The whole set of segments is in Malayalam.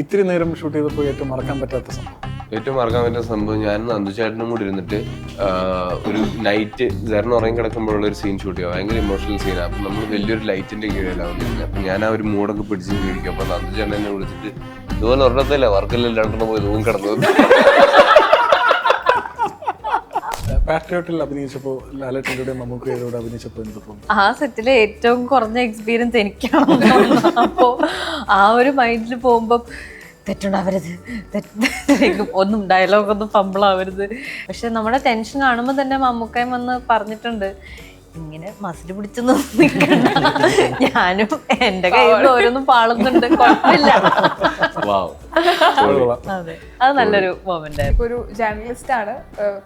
ഇത്തിരി നേരം ഷൂട്ട് ചെയ്തപ്പോൾ ഏറ്റവും മറക്കാൻ പറ്റാത്ത സംഭവം ഞാൻ നന്ദുചേട്ടനും കൂടി ഇരുന്നിട്ട് ഒരു നൈറ്റ് ജെറിന് ഉറങ്ങി കിടക്കുമ്പോഴുള്ള ഒരു സീൻ ഷൂട്ട് ചെയ്യുക. ഭയങ്കര ഇമോഷണൽ സീനാണ്. അപ്പം നമ്മൾ വലിയൊരു ലൈറ്റിന്റെ കീഴിലാവുന്നില്ല. അപ്പം ഞാൻ ആ ഒരു മൂടൊക്കെ പിടിച്ച് കഴിക്കും. അപ്പൊ നന്ദുചേട്ടൻ എന്നെ വിളിച്ചിട്ട് ഇതുപോലെ ഒരെണ്ണത്തില്ല വർക്കെല്ലാം രണ്ടെണ്ണം പോയി തൂങ്ങി കിടന്നത്. പാട്രിയോട്ടിൽ അഭിനയിച്ചപ്പോൾ ലാലേട്ടൻ്റെ മമ്മൂക്കയോട് അഭിനയിച്ചപ്പോൾ എന്ത് തോന്നുന്നു? ആ സെറ്റിലെ ഏറ്റവും കുറഞ്ഞ എക്സ്പീരിയൻസ് എനിക്കാണ്. അപ്പോ ആ ഒരു മൈൻഡിൽ പോകുമ്പോ തെറ്റുണ്ടാവരുത്, ഒന്നും ഡയലോഗൊന്നും ഫംബിളാവരുത്. പക്ഷെ നമ്മുടെ ടെൻഷൻ കാണുമ്പോൾ തന്നെ മമ്മൂക്കയും വന്ന് പറഞ്ഞിട്ടുണ്ട്, ഇങ്ങനെ മസിൽ പിടിച്ചു നിൽക്കണ്ട, ഞാനും എന്റെ കയ്യിൽ ഓരോന്നും പാളുന്നുണ്ട്, കുഴപ്പമില്ല. അതെ, അത് നല്ലൊരു മൊമെന്റ് ആയിരുന്നു. ഒരു ജേർണലിസ്റ്റ് ആണ്,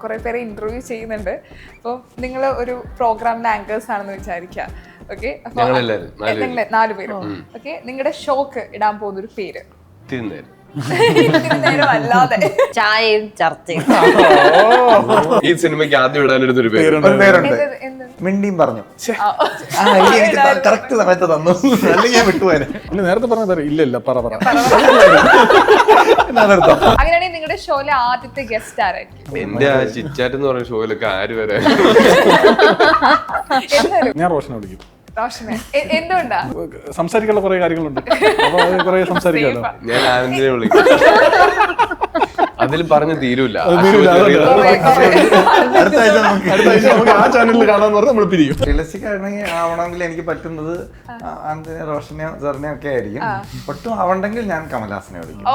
കുറെ പേരെ ഇന്റർവ്യൂ ചെയ്യുന്നുണ്ട്. അപ്പോൾ നിങ്ങൾ ഒരു പ്രോഗ്രാമിന്റെ ആങ്കേഴ്സ് ആണെന്ന് വിചാരിക്കുക. ഓക്കെ, നിങ്ങൾ 4 പേരും. ഓക്കെ, നിങ്ങളുടെ ഷോക്ക് ഇടാൻ പോകുന്ന ഒരു പേര് അല്ലാതെ ചായയും ചർച്ചയും. ഈ സിനിമയ്ക്ക് ആദ്യം ഇടാനൊരു പേരുണ്ട്. മിണ്ടിയും പറഞ്ഞു കറക്റ്റ് സമയത്ത് തന്നു, അല്ലെങ്കിൽ ഞാൻ വിട്ടുപോയത്. നേരത്തെ പറഞ്ഞ ഇല്ല പറ അങ്ങനെയാണെങ്കിൽ നിങ്ങളുടെ ഷോയിലെ ആദ്യത്തെ ഗസ്റ്റ് ആരായിരിക്കും? എന്റെ ആ ചിറ്റാറ്റ് എന്ന് പറയുന്ന ഷോയിലൊക്കെ ആര് വരെ ഞാൻ റോഷനെ വിളിക്കും. എന്തുകൊണ്ടാ? സംസാരിക്കാനുള്ള കുറെ കാര്യങ്ങളുണ്ട്, അപ്പൊ കുറെ സംസാരിക്കാലോ. ഞാൻ ആനന്ദിനെ വിളിക്കും. അതിൽ പറഞ്ഞു തീരൂല. അടുത്ത ആഴ്ച നമുക്ക് ആ ചാനലിൽ കാണാന്ന് പറഞ്ഞാൽ നമ്മൾ പിരിയും. റിയലിസ്റ്റിക് ആവണമെങ്കിൽ എനിക്ക് പറ്റുന്നത് ആനന്ദിനെ, റോഷനെയോ സെറിനെയോ ഒക്കെ ആയിരിക്കും. ഒട്ടും ആവണ്ടെങ്കിൽ ഞാൻ കമൽഹാസനെ വിളിക്കും.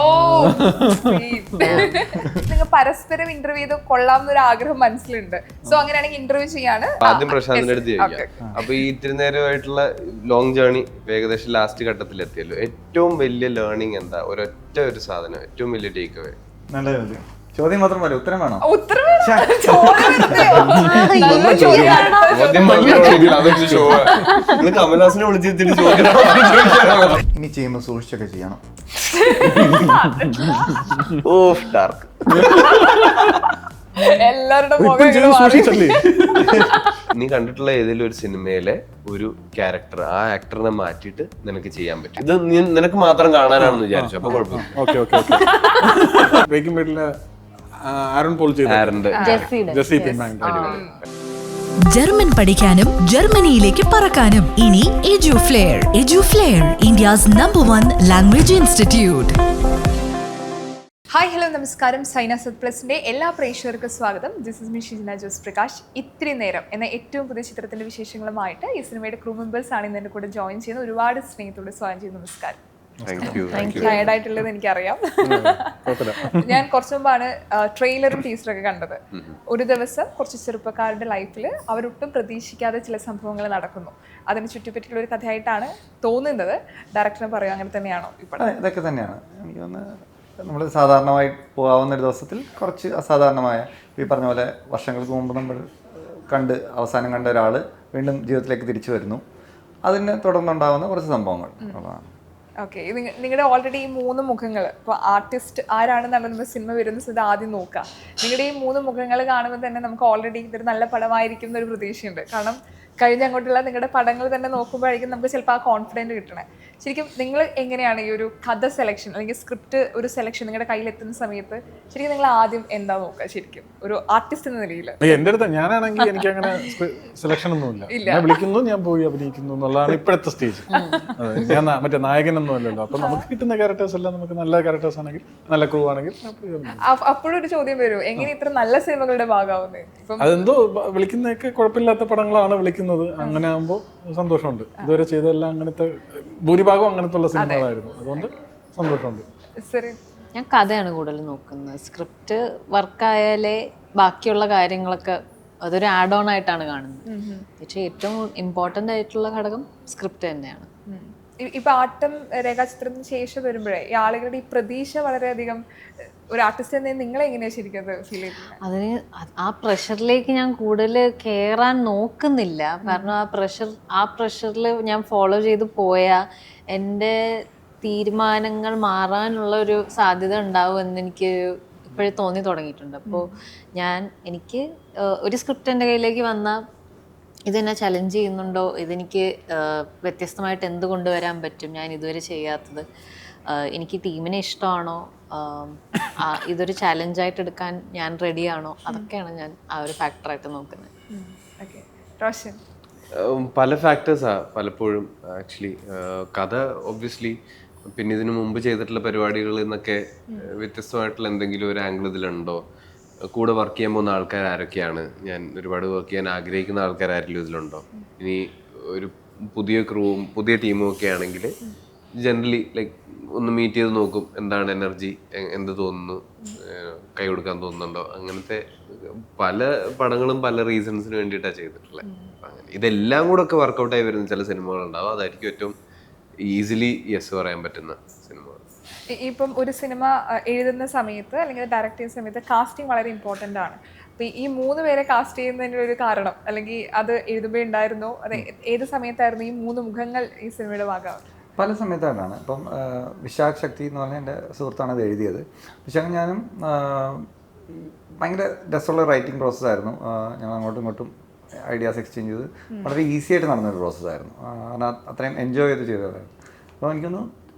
നിങ്ങൾ പരസ്പരം ഇന്റർവ്യൂ ചെയ്ത് കൊള്ളാമെന്നൊരു ആഗ്രഹം മനസ്സിലുണ്ട്. സോ അങ്ങനെയാണെങ്കിൽ ഇന്റർവ്യൂ ചെയ്യാണ്. ആദ്യം പ്രശാന്തിന്റെ അടുത്ത് ചോദിക്കാം. അപ്പൊ ഈ ഇത്തിരി നേരമായിട്ടുള്ള ലോങ് ജേർണി ഏകദേശം ലാസ്റ്റ് ഘട്ടത്തിൽ എത്തിയല്ലോ. ഏറ്റവും വലിയ ലേണിംഗ് എന്താ? ഒരൊറ്റ ഒരു സാധനം, ഏറ്റവും വലിയ ടേക്ക് അവേ? നല്ല ചോദ്യം മാത്രം പോലെ ഉത്തരം വേണോ? കമൽഹാസനെ വിളിച്ചിട്ട് ഇനി ചെയ്യുമ്പോൾ സൂക്ഷിച്ചൊക്കെ ചെയ്യണം. ഡാർക്ക് നീ കണ്ടിട്ടുള്ള ഏതെങ്കിലും ഒരു സിനിമയിലെ ഒരു ക്യാരക്ടർ, ആ ആക്ടറിനെ മാറ്റിയിട്ട് നിനക്ക് ചെയ്യാൻ പറ്റും. ഇത് നിനക്ക് മാത്രം കാണാനാണെന്ന് വിചാരിച്ചു. അപ്പൊ കുഴപ്പമില്ല. ജർമ്മൻ പഠിക്കാനും ജർമ്മനിയിലേക്ക് പറക്കാനും ഇനി Eduflair. Eduflair, India's #1 language institute. Hi, hello, നമസ്കാരം. സൈനാസത് പ്ലസിന്റെ എല്ലാ പ്രേക്ഷകർക്കും സ്വാഗതം. This is me Shijina Jose Prakash. ഇത്തിരി നേരം എന്ന ഏറ്റവും പുതിയ ചിത്രത്തിന്റെ വിശേഷങ്ങളുമായിട്ട് ഈ സിനിമയുടെ ക്രൂ മെമ്പേഴ്സ് ആണ് ഇന്ന് കൂടെ ജോയിൻ ചെയ്യുന്നത്. ഒരുപാട് സ്നേഹത്തോടെ സ്വാഗതം ചെയ്യുന്നു. നമസ്കാരം. ടയർഡായിട്ടുള്ളത് എനിക്കറിയാം. ഞാൻ കുറച്ചു മുമ്പാണ് ട്രെയിലറും ടീസറൊക്കെ കണ്ടത്. ഒരു ദിവസം കുറച്ച് ചെറുപ്പക്കാരുടെ ലൈഫിൽ അവരൊട്ടും പ്രതീക്ഷിക്കാതെ ചില സംഭവങ്ങൾ നടക്കുന്നു. അതിനെ ചുറ്റിപ്പറ്റിയുള്ള ഒരു കഥയായിട്ടാണ് തോന്നുന്നത്. ഡയറക്ടറിനെ പറയും, അങ്ങനെ തന്നെയാണോ? ഇതൊക്കെ തന്നെയാണ് എനിക്ക് തോന്നുന്നത്. നമ്മൾ സാധാരണമായി പോകാവുന്ന ഒരു ദിവസത്തിൽ കുറച്ച് അസാധാരണമായ, ഈ പറഞ്ഞ പോലെ വർഷങ്ങൾക്ക് മുമ്പ് നമ്മൾ അവസാനം കണ്ട ഒരാൾ വീണ്ടും ജീവിതത്തിലേക്ക് തിരിച്ചു വരുന്നു. അതിന് തുടർന്നുണ്ടാകുന്ന കുറച്ച് സംഭവങ്ങൾ. ഓക്കെ, നിങ്ങളുടെ ഓൾറെഡി ഈ 3 മുഖങ്ങൾ, ഇപ്പോൾ ആർട്ടിസ്റ്റ് ആരാണെന്നാണ് നമ്മൾ സിനിമ വരുന്ന സ്ഥിതി ആദ്യം നോക്കുക. നിങ്ങളുടെ ഈ 3 മുഖങ്ങൾ കാണുമ്പോൾ തന്നെ നമുക്ക് ഓൾറെഡി ഇതൊരു നല്ല പടമായിരിക്കും എന്നൊരു പ്രതീക്ഷയുണ്ട്. കാരണം കഴിഞ്ഞ അങ്ങോട്ടുള്ള നിങ്ങളുടെ പടങ്ങൾ തന്നെ നോക്കുമ്പോഴായിരിക്കും നമുക്ക് ചിലപ്പോൾ ആ കോൺഫിഡൻറ്റ് കിട്ടണേ. ശരിക്കും നിങ്ങൾ എങ്ങനെയാണ് ഈ ഒരു കഥ സെലക്ഷൻ അല്ലെങ്കിൽ സ്ക്രിപ്റ്റ് ഒരു സെലക്ഷൻ നിങ്ങളുടെ കയ്യിലെത്തുന്ന സമയത്ത് ശരിക്കും നിങ്ങൾ ആദ്യം എന്താ നോക്കുക? ശരിക്കും ഒരു ആർട്ടിസ്റ്റ് എന്ന നിലയിൽ എൻ്റെ അടുത്ത് ഞാനാണെങ്കിൽ എനിക്ക് അങ്ങനെ സെലക്ഷൻ ഒന്നുമില്ല. ഞാൻ വിളിക്കുന്നു, ഞാൻ പോയി അഭിനയിക്കുന്നു എന്നുള്ളതാണ് ഇപ്പോഴത്തെ സ്റ്റേജ്. ഞാൻ മറ്റേ നായകനൊന്നും അല്ലല്ലോ. അപ്പൊ നമുക്ക് കിട്ടുന്ന ക്യാരക്ടേഴ്സ് എല്ലാം നമുക്ക് നല്ല ക്യാരക്ടേഴ്സ് ആണെങ്കിൽ, നല്ല ക്രൂ ആണെങ്കിൽ അപ്പോഴും ഒരു ചോദ്യം വരും, എങ്ങനെ ഇത്ര നല്ല സിനിമകളുടെ ഭാഗമാവുന്നത്? അതെന്തോ വിളിക്കുന്നതൊക്കെ കുഴപ്പമില്ലാത്ത പടങ്ങളാണ് വിളിക്കുന്നത്. അങ്ങനെ ആകുമ്പോൾ സന്തോഷമുണ്ട്. ഇതുവരെ ചെയ്തെല്ലാം അങ്ങനത്തെ ഭൂരിഭാഗം അങ്ങനത്തെ ഉള്ള സിനിമകളായിരുന്നു. അതുകൊണ്ട് സന്തോഷമുണ്ട്. ഞാൻ കഥയാണ് കൂടുതൽ നോക്കുന്നത്. സ്ക്രിപ്റ്റ് വർക്കായാലേ ബാക്കിയുള്ള കാര്യങ്ങളൊക്കെ അതൊരു ആഡ് ഓൺ ആയിട്ടാണ് കാണുന്നത്. പക്ഷേ ഏറ്റവും ഇമ്പോർട്ടൻ്റ് ആയിട്ടുള്ള ഘടകം സ്ക്രിപ്റ്റ് തന്നെയാണ്. ഇപ്പൊ ആട്ടം രേഖാചിത്രത്തിന് ശേഷം വരുമ്പോഴേ ഈ ആളുകളുടെ ഈ പ്രതീക്ഷ വളരെയധികം, ഒരു ആർട്ടിസ്റ്റ് എന്ന നിങ്ങളെ എങ്ങനെയാ ശരിക്കും ഫീൽ ചെയ്യുന്നത്? അതിന് ആ പ്രഷറിലേക്ക് ഞാൻ കൂടുതൽ കയറാൻ നോക്കുന്നില്ല. കാരണം ആ പ്രഷറിൽ ഞാൻ ഫോളോ ചെയ്ത് പോയാൽ എൻ്റെ തീരുമാനങ്ങൾ മാറാനുള്ള ഒരു സാധ്യത ഉണ്ടാവും എന്നെനിക്ക് ഇപ്പോഴേ തോന്നി തുടങ്ങിയിട്ടുണ്ട്. അപ്പോൾ എനിക്ക് ഒരു സ്ക്രിപ്റ്റ് എൻ്റെ കയ്യിലേക്ക് വന്നാൽ ഇതെന്നെ ചലഞ്ച് ചെയ്യുന്നുണ്ടോ, ഇതെനിക്ക് വ്യത്യസ്തമായിട്ട് എന്ത് കൊണ്ടുവരാൻ പറ്റും, ഞാൻ ഇതുവരെ ചെയ്യാത്തത്, എനിക്ക് ടീമിനെ ഇഷ്ടമാണോ, ഇതൊരു ചാലഞ്ചായിട്ട് എടുക്കാൻ ഞാൻ റെഡിയാണോ, അതൊക്കെയാണ് ഞാൻ ആ ഒരു ഫാക്ടറായിട്ട് നോക്കുന്നത്. ഓക്കെ, റോഷൻ? പല ഫാക്ടേഴ്സാണ് പലപ്പോഴും ആക്ച്വലി. കഥ ഒബ്വിയസ്ലി പിന്നെ ഇതിനു മുമ്പ് ചെയ്തിട്ടുള്ള പരിപാടികളിൽ നിന്നൊക്കെ വ്യത്യസ്തമായിട്ടുള്ള എന്തെങ്കിലും ഒരു ആംഗിൾ ഇതിലുണ്ടോ, കൂടെ വർക്ക് ചെയ്യാൻ പോകുന്ന ആൾക്കാർ ആരൊക്കെയാണ്, ഞാൻ ഒരുപാട് വർക്ക് ചെയ്യാൻ ആഗ്രഹിക്കുന്ന ആൾക്കാർ ആരെങ്കിലും ഇതിലുണ്ടോ, ഇനി ഒരു പുതിയ ക്രൂവും പുതിയ ടീമും ഒക്കെ ആണെങ്കിൽ ജനറലി ലൈക്ക് ഒന്ന് മീറ്റ് ചെയ്ത് നോക്കും, എന്താണ് എനർജി, എന്ത് തോന്നുന്നു, കൈ കൊടുക്കാൻ തോന്നുന്നുണ്ടോ. അങ്ങനത്തെ പല പടങ്ങളും പല റീസൺസിന് വേണ്ടിയിട്ടാണ് ചെയ്തിട്ടുള്ളത്. അങ്ങനെ ഇതെല്ലാം കൂടെ ഒക്കെ വർക്കൗട്ടായി വരുന്ന ചില സിനിമകളുണ്ടാവും. അതായിരിക്കും ഏറ്റവും ഈസിലി യെസ് പറയാൻ പറ്റുന്ന സിനിമകൾ. ഇപ്പം ഒരു സിനിമ എഴുതുന്ന സമയത്ത് അല്ലെങ്കിൽ ഡയറക്റ്റ് ചെയ്യുന്ന സമയത്ത് കാസ്റ്റിംഗ് വളരെ ഇമ്പോർട്ടൻ്റ് ആണ്. അപ്പോൾ ഈ 3 പേരെ കാസ്റ്റ് ചെയ്യുന്നതിൻ്റെ ഒരു കാരണം, അല്ലെങ്കിൽ അത് എഴുതുമ്പോൾ ഉണ്ടായിരുന്നോ, അത് ഏത് സമയത്തായിരുന്നു ഈ 3 മുഖങ്ങൾ ഈ സിനിമയുടെ ഭാഗമാവുന്നത്? പല സമയത്തായിട്ടാണ്. ഇപ്പം വിശാഖ് ശക്തി എന്ന് പറഞ്ഞാൽ എൻ്റെ സുഹൃത്താണ് അത് എഴുതിയത്. വിശാഖ് ഞാനും ഭയങ്കര രസമുള്ള റൈറ്റിംഗ് പ്രോസസ്സായിരുന്നു. ഞങ്ങൾ അങ്ങോട്ടും ഇങ്ങോട്ടും ഐഡിയാസ് എക്സ്ചേഞ്ച് ചെയ്ത് വളരെ ഈസി ആയിട്ട് നടന്നൊരു പ്രോസസ്സായിരുന്നു. കാരണം അത്രയും എൻജോയ് ചെയ്ത് ചെയ്തതായിരുന്നു. അപ്പോൾ എനിക്കൊന്ന്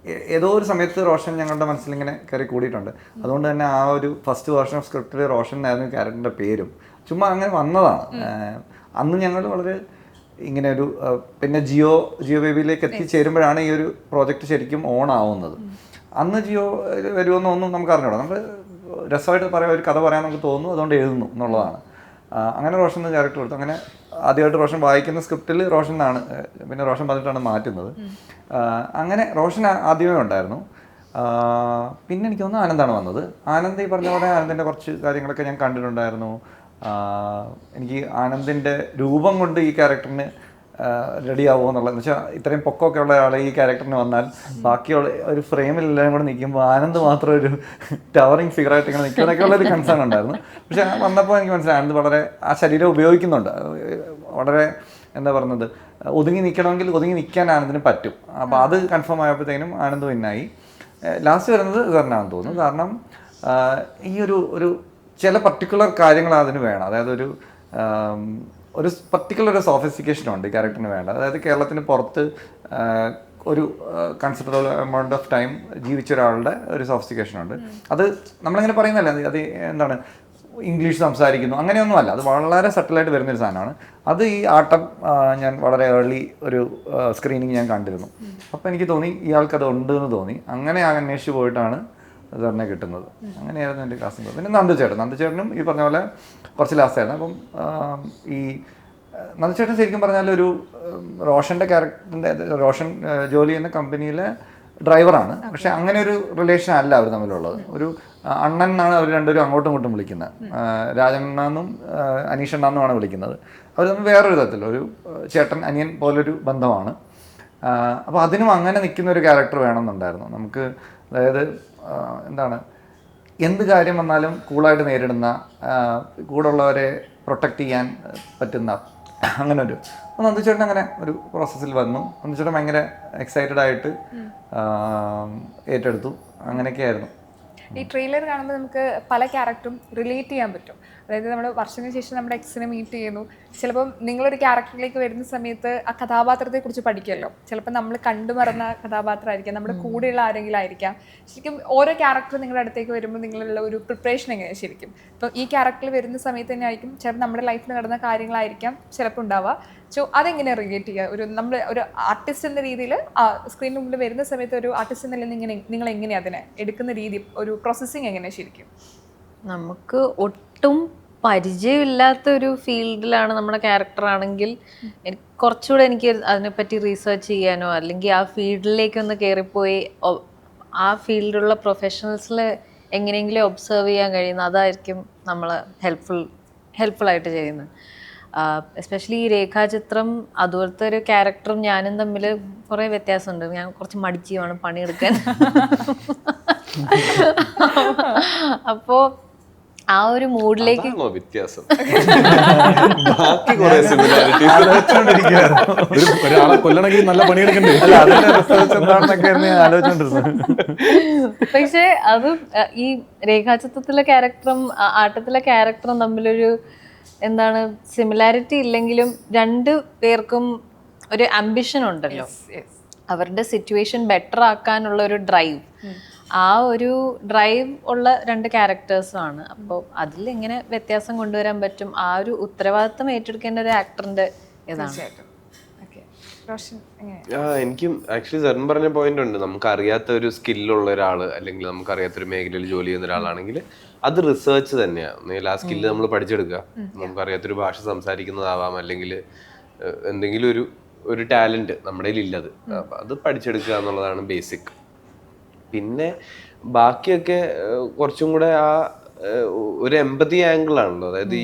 ഏതോ ഒരു സമയത്ത് റോഷൻ ഞങ്ങളുടെ മനസ്സിലിങ്ങനെ കയറി കൂടിയിട്ടുണ്ട്. അതുകൊണ്ട് തന്നെ ആ ഒരു ഫസ്റ്റ് വേർഷൻ ഓഫ് സ്ക്രിപ്റ്റിൽ റോഷൻ ആയിരുന്നു ക്യാരക്ടറിൻ്റെ പേരും. ചുമ്മാ അങ്ങനെ വന്നതാണ്. അന്ന് ഞങ്ങൾ വളരെ ഇങ്ങനെ ഒരു പിന്നെ ജിയോ ബേബിയിലേക്ക് എത്തിച്ചേരുമ്പോഴാണ് ഈ ഒരു പ്രോജക്റ്റ് ശരിക്കും ഓൺ ആവുന്നത്. അന്ന് ജിയോ വരുമെന്നോ ഒന്നും നമുക്ക് അറിഞ്ഞൂടാ. നമ്മൾ രസമായിട്ട് പറയാൻ ഒരു കഥ പറയാൻ നമുക്ക് തോന്നുന്നു, അതുകൊണ്ട് എഴുതുന്നു എന്നുള്ളതാണ്. അങ്ങനെ റോഷൻ ക്യാരക്ടർ കൊടുത്തു. അങ്ങനെ ആദ്യമായിട്ട് റോഷൻ വായിക്കുന്ന സ്ക്രിപ്റ്റിൽ റോഷൻ എന്നാണ്, പിന്നെ റോഷൻ പറഞ്ഞിട്ടാണ് മാറ്റുന്നത്. അങ്ങനെ റോഷൻ ആദ്യമേ ഉണ്ടായിരുന്നു. പിന്നെ എനിക്ക് തോന്നുന്നു ആനന്ദാണ് വന്നത്. ആനന്ദ് ഈ പറഞ്ഞ പോലെ ആനന്ദിൻ്റെ കുറച്ച് കാര്യങ്ങളൊക്കെ ഞാൻ കണ്ടിട്ടുണ്ടായിരുന്നു. എനിക്ക് ആനന്ദിൻ്റെ രൂപം കൊണ്ട് ഈ ക്യാരക്ടറിന് റെഡി ആവുമോ എന്നുള്ളത്, വെച്ചാൽ ഇത്രയും പൊക്കമൊക്കെ ഉള്ള ആളെ ഈ ക്യാരക്ടറിന് വന്നാൽ ബാക്കിയുള്ള ഒരു ഫ്രെയിമിൽ എല്ലാം കൂടെ നിൽക്കുമ്പോൾ ആനന്ദ് മാത്രം ഒരു ടവറിങ് ഫിഗറായിട്ട് ഇങ്ങനെ നിൽക്കുന്നതൊക്കെ ഉള്ളൊരു കൺസേൺ ഉണ്ടായിരുന്നു. പക്ഷെ വന്നപ്പോൾ എനിക്ക് മനസ്സിലായി ആനന്ദ് വളരെ ആ ശരീരം ഉപയോഗിക്കുന്നുണ്ട്. വളരെ എന്താ പറയുന്നത്, ഒതുങ്ങി നിൽക്കണമെങ്കിൽ ഒതുങ്ങി നിൽക്കാൻ ആനന്ദിന് പറ്റും. അപ്പോൾ അത് കൺഫേം ആയപ്പോഴത്തേനും ആനന്ദ് വിന്നായി. ലാസ്റ്റ് വരുന്നത് സെറിനാണെന്ന് തോന്നുന്നു. കാരണം ഈ ഒരു ചില പർട്ടിക്കുലർ കാര്യങ്ങൾ അതിന് വേണം. അതായത് ഒരു പർട്ടിക്കുലർ ഒരു സോഫിസ്റ്റിക്കേഷനുണ്ട് ഈ ക്യാരക്ടറിന് വേണ്ട. അതായത് കേരളത്തിന് പുറത്ത് ഒരു കൺസിഡറബിൾ എമൗണ്ട് ഓഫ് ടൈം ജീവിച്ച ഒരാളുടെ ഒരു സോഫിസ്റ്റിക്കേഷനുണ്ട്. അത് നമ്മളിങ്ങനെ പറയുന്നല്ല, അത് എന്താണ് ഇംഗ്ലീഷ് സംസാരിക്കുന്നു അങ്ങനെയൊന്നുമല്ല. അത് വളരെ സട്ടിലായിട്ട് വരുന്നൊരു സാധനമാണ്. അത് ഈ ആട്ടം ഞാൻ വളരെ ഏർലി ഒരു സ്ക്രീനിങ് ഞാൻ കണ്ടിരുന്നു. അപ്പോൾ എനിക്ക് തോന്നി ഇയാൾക്കത് ഉണ്ടെന്ന് തോന്നി. അങ്ങനെ അന്വേഷിച്ച് പോയിട്ടാണ് സെറിനെ കിട്ടുന്നത്. അങ്ങനെയായിരുന്നു എൻ്റെ കാസ്റ്റിംഗ്. പിന്നെ നന്ദുചേട്ടനും ഈ പറഞ്ഞ പോലെ കുറച്ച് ലാസ്റ്റായിരുന്നു. അപ്പം ഈ നന്ദുചേട്ടൻ ശരിക്കും പറഞ്ഞാൽ ഒരു റോഷൻ്റെ ക്യാരക്ടറിൻ്റെ, റോഷൻ ജോലി ചെയ്യുന്ന കമ്പനിയിലെ ഡ്രൈവറാണ്. പക്ഷെ അങ്ങനെ ഒരു റിലേഷൻ അല്ല അവർ തമ്മിലുള്ളത്. ഒരു അണ്ണൻ എന്നാണ് അവർ രണ്ടുപേരും അങ്ങോട്ടും ഇങ്ങോട്ടും വിളിക്കുന്നത്. രാജണ്ണെന്നും അനീഷണ്ണെന്നുമാണ് വിളിക്കുന്നത്. അവർ തമ്മിൽ വേറൊരു തരത്തിൽ ഒരു ചേട്ടൻ അനിയൻ പോലൊരു ബന്ധമാണ്. അപ്പോൾ അതിനും അങ്ങനെ നിൽക്കുന്ന ഒരു ക്യാരക്ടർ വേണമെന്നുണ്ടായിരുന്നു നമുക്ക്. അതായത് എന്താണ്, എന്ത് കാര്യം വന്നാലും കൂളായിട്ട് നേരിടുന്ന, കൂടെ ഉള്ളവരെ പ്രൊട്ടക്റ്റ് ചെയ്യാൻ പറ്റുന്ന അങ്ങനെ ഒരു നന്ദുചേട്ടൻ അങ്ങനെ ഒരു പ്രോസസ്സിൽ വന്നു. നന്ദുചേട്ടൻ ഭയങ്കര എക്സൈറ്റഡ് ആയിട്ട് ഏറ്റെടുത്തു. അങ്ങനെയൊക്കെയായിരുന്നു. ഈ ട്രെയിലർ കാണുമ്പോൾ നമുക്ക് പല ക്യാരക്ടറും റിലേറ്റ് ചെയ്യാൻ പറ്റും. അതായത് നമ്മൾ വർഷങ്ങൾക്ക് ശേഷം നമ്മുടെ എക്സിനെ മീറ്റ് ചെയ്യുന്നു. ചിലപ്പം നിങ്ങളൊരു ക്യാരക്ടറിലേക്ക് വരുന്ന സമയത്ത് ആ കഥാപാത്രത്തെക്കുറിച്ച് പഠിക്കുമല്ലോ. ചിലപ്പോൾ നമ്മൾ കണ്ടുമറന്ന കഥാപാത്രമായിരിക്കാം, നമ്മുടെ കൂടെയുള്ള ആരെങ്കിലും ആയിരിക്കാം. ശരിക്കും ഓരോ ക്യാരക്ടർ നിങ്ങളുടെ അടുത്തേക്ക് വരുമ്പോൾ നിങ്ങളുള്ള ഒരു പ്രിപ്പറേഷൻ എങ്ങനെയാണ് ശരിക്കും? ഇപ്പം ഈ ക്യാരക്ടറിൽ വരുന്ന സമയത്ത് തന്നെ ആയിരിക്കും ചിലപ്പോൾ നമ്മുടെ ലൈഫിൽ നടന്ന കാര്യങ്ങളായിരിക്കാം ചിലപ്പോൾ ഉണ്ടാവുക. സോ അതെങ്ങനെയാണ് റിലേറ്റ് ചെയ്യുക? നമ്മൾ ഒരു ആർട്ടിസ്റ്റ് എന്ന രീതിയിൽ സ്ക്രീനിന് മുമ്പിൽ വരുന്ന സമയത്ത് ഒരു ആർട്ടിസ്റ്റ് എന്ന നിലയിൽ നിങ്ങൾ എങ്ങനെയാണ് അതിനെ എടുക്കുന്ന രീതി, ഒരു പ്രോസസ്സിങ് എങ്ങനെയാണ് ശരിക്കും? നമുക്ക് ഒട്ടും പരിചയമില്ലാത്തൊരു ഫീൽഡിലാണ് നമ്മുടെ ക്യാരക്ടർ ആണെങ്കിൽ കുറച്ചുകൂടെ എനിക്ക് അതിനെപ്പറ്റി റീസെർച്ച് ചെയ്യാനോ അല്ലെങ്കിൽ ആ ഫീൽഡിലേക്കൊന്ന് കയറിപ്പോയി ആ ഫീൽഡിലുള്ള പ്രൊഫഷണൽസിൽ എങ്ങനെയെങ്കിലും ഒബ്സർവ് ചെയ്യാൻ കഴിയുന്ന അതായിരിക്കും നമ്മൾ ഹെൽപ്ഫുള്ളായിട്ട് ചെയ്യുന്നത്. എസ്പെഷ്യലി ഈ രേഖാചിത്രം അതുപോലത്തെ ഒരു ക്യാരക്ടറും ഞാനും തമ്മിൽ കുറേ വ്യത്യാസമുണ്ട്. ഞാൻ കുറച്ച് മടിച്ചുമാണ് പണിയെടുക്കാൻ. അപ്പോൾ ആ ഒരു മൂഡിലേക്ക് വ്യത്യാസം ഒരാളെ കൊല്ലണമെങ്കിൽ നല്ല പണിയെടുക്കണ്ടേ? പക്ഷെ അത് ഈ രേഖാചിത്രത്തിലെ ക്യാരക്ടറും ആട്ടത്തിലെ ക്യാരക്ടറും തമ്മിലൊരു എന്താണ് സിമിലാരിറ്റി ഇല്ലെങ്കിലും രണ്ടു പേർക്കും ഒരു ആംബിഷൻ ഉണ്ടല്ലോ. അവരുടെ സിറ്റുവേഷൻ ബെറ്റർ ആക്കാനുള്ള ഒരു ഡ്രൈവ്, ആ ഒരു ഡ്രൈവ് ഉള്ള 2 ക്യാരക്ടേഴ്സുമാണ്. അപ്പോൾ അതിൽ എങ്ങനെ വ്യത്യാസം കൊണ്ടുവരാൻ പറ്റും, ആ ഒരു ഉത്തരവാദിത്തം ഏറ്റെടുക്കേണ്ട ഒരു ആക്ടറിന്റെ ഇതാണ്. എനിക്കും ആക്ച്വലി സെറിൻ പറഞ്ഞ പോയിന്റ് ഉണ്ട്. നമുക്ക് അറിയാത്ത ഒരു സ്കില്ലുള്ള ഒരാള് അല്ലെങ്കിൽ നമുക്ക് അറിയാത്തൊരു മേഖലയിൽ ജോലി ചെയ്യുന്ന ഒരാളാണെങ്കിൽ അത് റിസർച്ച് തന്നെയാണ്. ആ സ്കില്ല് നമ്മൾ പഠിച്ചെടുക്കുക. നമുക്കറിയാത്തൊരു ഭാഷ സംസാരിക്കുന്നതാവാം, അല്ലെങ്കിൽ എന്തെങ്കിലും ഒരു ടാലന്റ് നമ്മുടെ ഇല്ലത്, അത് പഠിച്ചെടുക്കുക എന്നുള്ളതാണ് ബേസിക്. പിന്നെ ബാക്കിയൊക്കെ കുറച്ചും കൂടെ ആ ഒരു എമ്പതി ആംഗിൾ ആണല്ലോ. അതായത്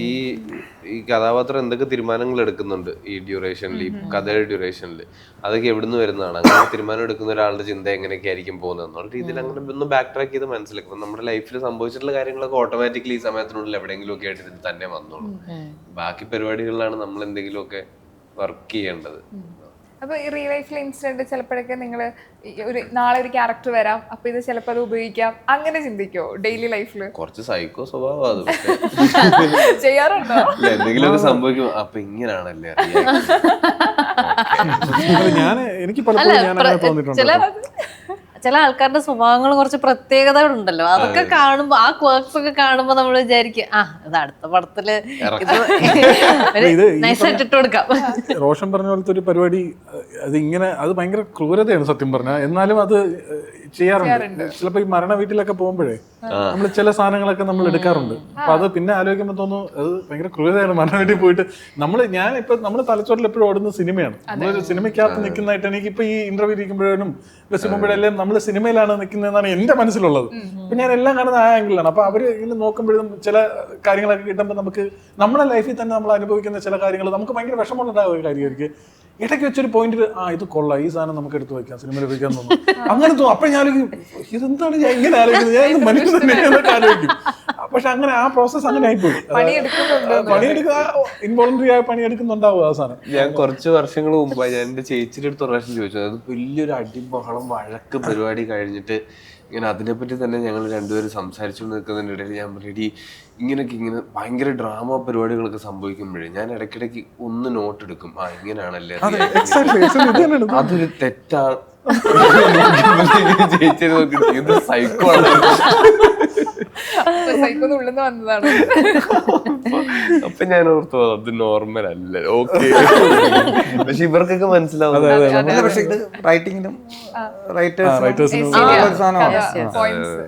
ഈ കഥാപാത്രം എന്തൊക്കെ തീരുമാനങ്ങൾ എടുക്കുന്നുണ്ട് ഈ ഡ്യൂറേഷനിൽ, ഈ കഥയുടെ ഡ്യൂറേഷനിൽ, അതൊക്കെ എവിടുന്ന് വരുന്നതാണ്, അങ്ങനെ തീരുമാനം എടുക്കുന്ന ഒരാളുടെ ചിന്ത എങ്ങനെയൊക്കെ ആയിരിക്കും പോകുന്നത് എന്നുള്ള രീതിയിൽ അങ്ങനെ ഒന്ന് ബാക്ക് ട്രാക്ക് ചെയ്ത് മനസ്സിലാക്കും. നമ്മുടെ ലൈഫിൽ സംഭവിച്ചിട്ടുള്ള കാര്യങ്ങളൊക്കെ ഓട്ടോമാറ്റിക്കലി ഈ സമയത്തിനുള്ളിൽ എവിടെയെങ്കിലും ഒക്കെ ആയിട്ട് ഇതിൽ തന്നെ വന്നോളൂ. ബാക്കി പരിപാടികളിലാണ് നമ്മൾ എന്തെങ്കിലുമൊക്കെ വർക്ക് ചെയ്യേണ്ടത്. അപ്പൊ ഈ റിയൽ ലൈഫിലെ ഇൻസിഡന്റ് ചിലപ്പോഴൊക്കെ നിങ്ങൾ നാളെ ഒരു ക്യാരക്ടർ വരാം, അപ്പൊ ഇത് ചിലപ്പോൾ അത് ഉപയോഗിക്കാം, അങ്ങനെ ചിന്തിക്കോ ഡെയിലി ലൈഫിൽ? കുറച്ച് സൈക്കോ സ്വഭാവം അത് ചെയ്യാറുണ്ടോ? എന്തെങ്കിലുമൊക്കെ സംഭവിക്കും, അപ്പൊ ഇങ്ങനാണല്ലേ എനിക്ക് പലപ്പോഴും ഞാൻ അങ്ങനെ തോന്നിയിട്ടുണ്ട്. ചില ആൾക്കാരുടെ സ്വഭാവങ്ങൾ കുറച്ച് പ്രത്യേകതകളുണ്ടല്ലോ, അതൊക്കെ കാണുമ്പോ ആ ക്വർക്സ് ഒക്കെ കാണുമ്പോ നമ്മൾ വിചാരിക്കും ഇത് അടുത്ത പടത്തില് നൈസായിട്ട് ഇട്ട് കൊടുക്കാം. റോഷൻ പറഞ്ഞ പോലത്തെ ഒരു പരിപാടി അത് ഭയങ്കര ക്രൂരതയാണ് സത്യം പറഞ്ഞാൽ. എന്നാലും അത് ചെയ്യാറുണ്ട്. ചിലപ്പോ ഈ മരണ വീട്ടിലൊക്കെ പോകുമ്പോഴേ നമ്മൾ ചില സാധനങ്ങളൊക്കെ നമ്മൾ എടുക്കാറുണ്ട്. അപ്പൊ അത് പിന്നെ ആലോചിക്കുമ്പോൾ തോന്നുന്നു അത് ഭയങ്കര ക്രൂരതയാണ്. മരണ വീട്ടിൽ പോയിട്ട് നമ്മുടെ തലച്ചോറിൽ എപ്പോഴും ഓടുന്ന സിനിമയാണ്. നമ്മളൊരു സിനിമയ്ക്കകത്ത് നിൽക്കുന്നതായിട്ട് എനിക്കിപ്പോ ഈ ഇന്റർവ്യൂ ഇരിക്കുമ്പോഴും വെച്ചുമ്പോഴെല്ലാം നമ്മൾ സിനിമയിലാണ് നിൽക്കുന്നതെന്നാണ് എന്റെ മനസ്സിലുള്ളത്. അപ്പൊ ഞാൻ എല്ലാം കാണുന്ന ആ ആംഗിളാണ്. അപ്പൊ അവര് ഇങ്ങനെ നോക്കുമ്പോഴും ചില കാര്യങ്ങളൊക്കെ കിട്ടുമ്പോൾ നമുക്ക് നമ്മുടെ ലൈഫിൽ തന്നെ നമ്മൾ അനുഭവിക്കുന്ന ചില കാര്യങ്ങൾ നമുക്ക് ഭയങ്കര വിഷമമുണ്ടാകുന്ന ഒരു കാര്യമായിരിക്കും. ഇടയ്ക്ക് വെച്ചൊരു പോയിന്റിൽ ഇത് കൊള്ളാം, ഈ സാധനം നമുക്ക് എടുത്ത് വയ്ക്കാം, സിനിമയിൽ ഉപയോഗിക്കാൻ തോന്നും, അങ്ങനെ തോന്നും. അപ്പൊ ഞാൻ ഇതെന്താണ് ഞാൻ ഇങ്ങനെ ആലോചിക്കുന്നത്, ഞാൻ മനുഷ്യൻ തന്നെയാണെന്നൊക്കെ ആലോചിക്കും. പക്ഷെ അങ്ങനെ ആ പ്രോസസ് അങ്ങനെ ആയിപ്പോയി. പണിയെടുക്കുക ഇൻവോളണ്ടറി ആയി പണിയെടുക്കുന്നുണ്ടാവും ആ സാധനം. ഞാൻ കുറച്ച് വർഷങ്ങൾ മുമ്പ് ഞാൻ എന്റെ ചേച്ചിയുടെ അടുത്ത് ഒരു പ്രാവശ്യം ചോദിച്ചു. അത് വലിയൊരു അടിബഹളം വഴക്ക് പരിപാടി കഴിഞ്ഞിട്ട് ഇങ്ങനെ അതിനെപ്പറ്റി തന്നെ ഞങ്ങൾ രണ്ടുപേരും സംസാരിച്ചുകൊണ്ട് നിൽക്കുന്നതിനിടയിൽ ഞാൻ പറയടി ഇങ്ങനെ ഭയങ്കര ഡ്രാമ പരിപാടികളൊക്കെ സംഭവിക്കുമ്പോഴേ ഞാൻ ഇടയ്ക്കിടയ്ക്ക് ഒന്ന് നോട്ട് എടുക്കും. ഇങ്ങനെയാണല്ലേ, അതൊരു തെറ്റാണ്. ചേച്ചി നോക്കി ഇത് സൈക്കോ ആണ്, അപ്പൊ ഞാൻ ഓർത്തു അത് നോർമൽ അല്ല. ഓക്കെ, പക്ഷെ ഇവർക്കൊക്കെ മനസ്സിലാവും. പക്ഷെ ഇത് റൈറ്റിംഗിനും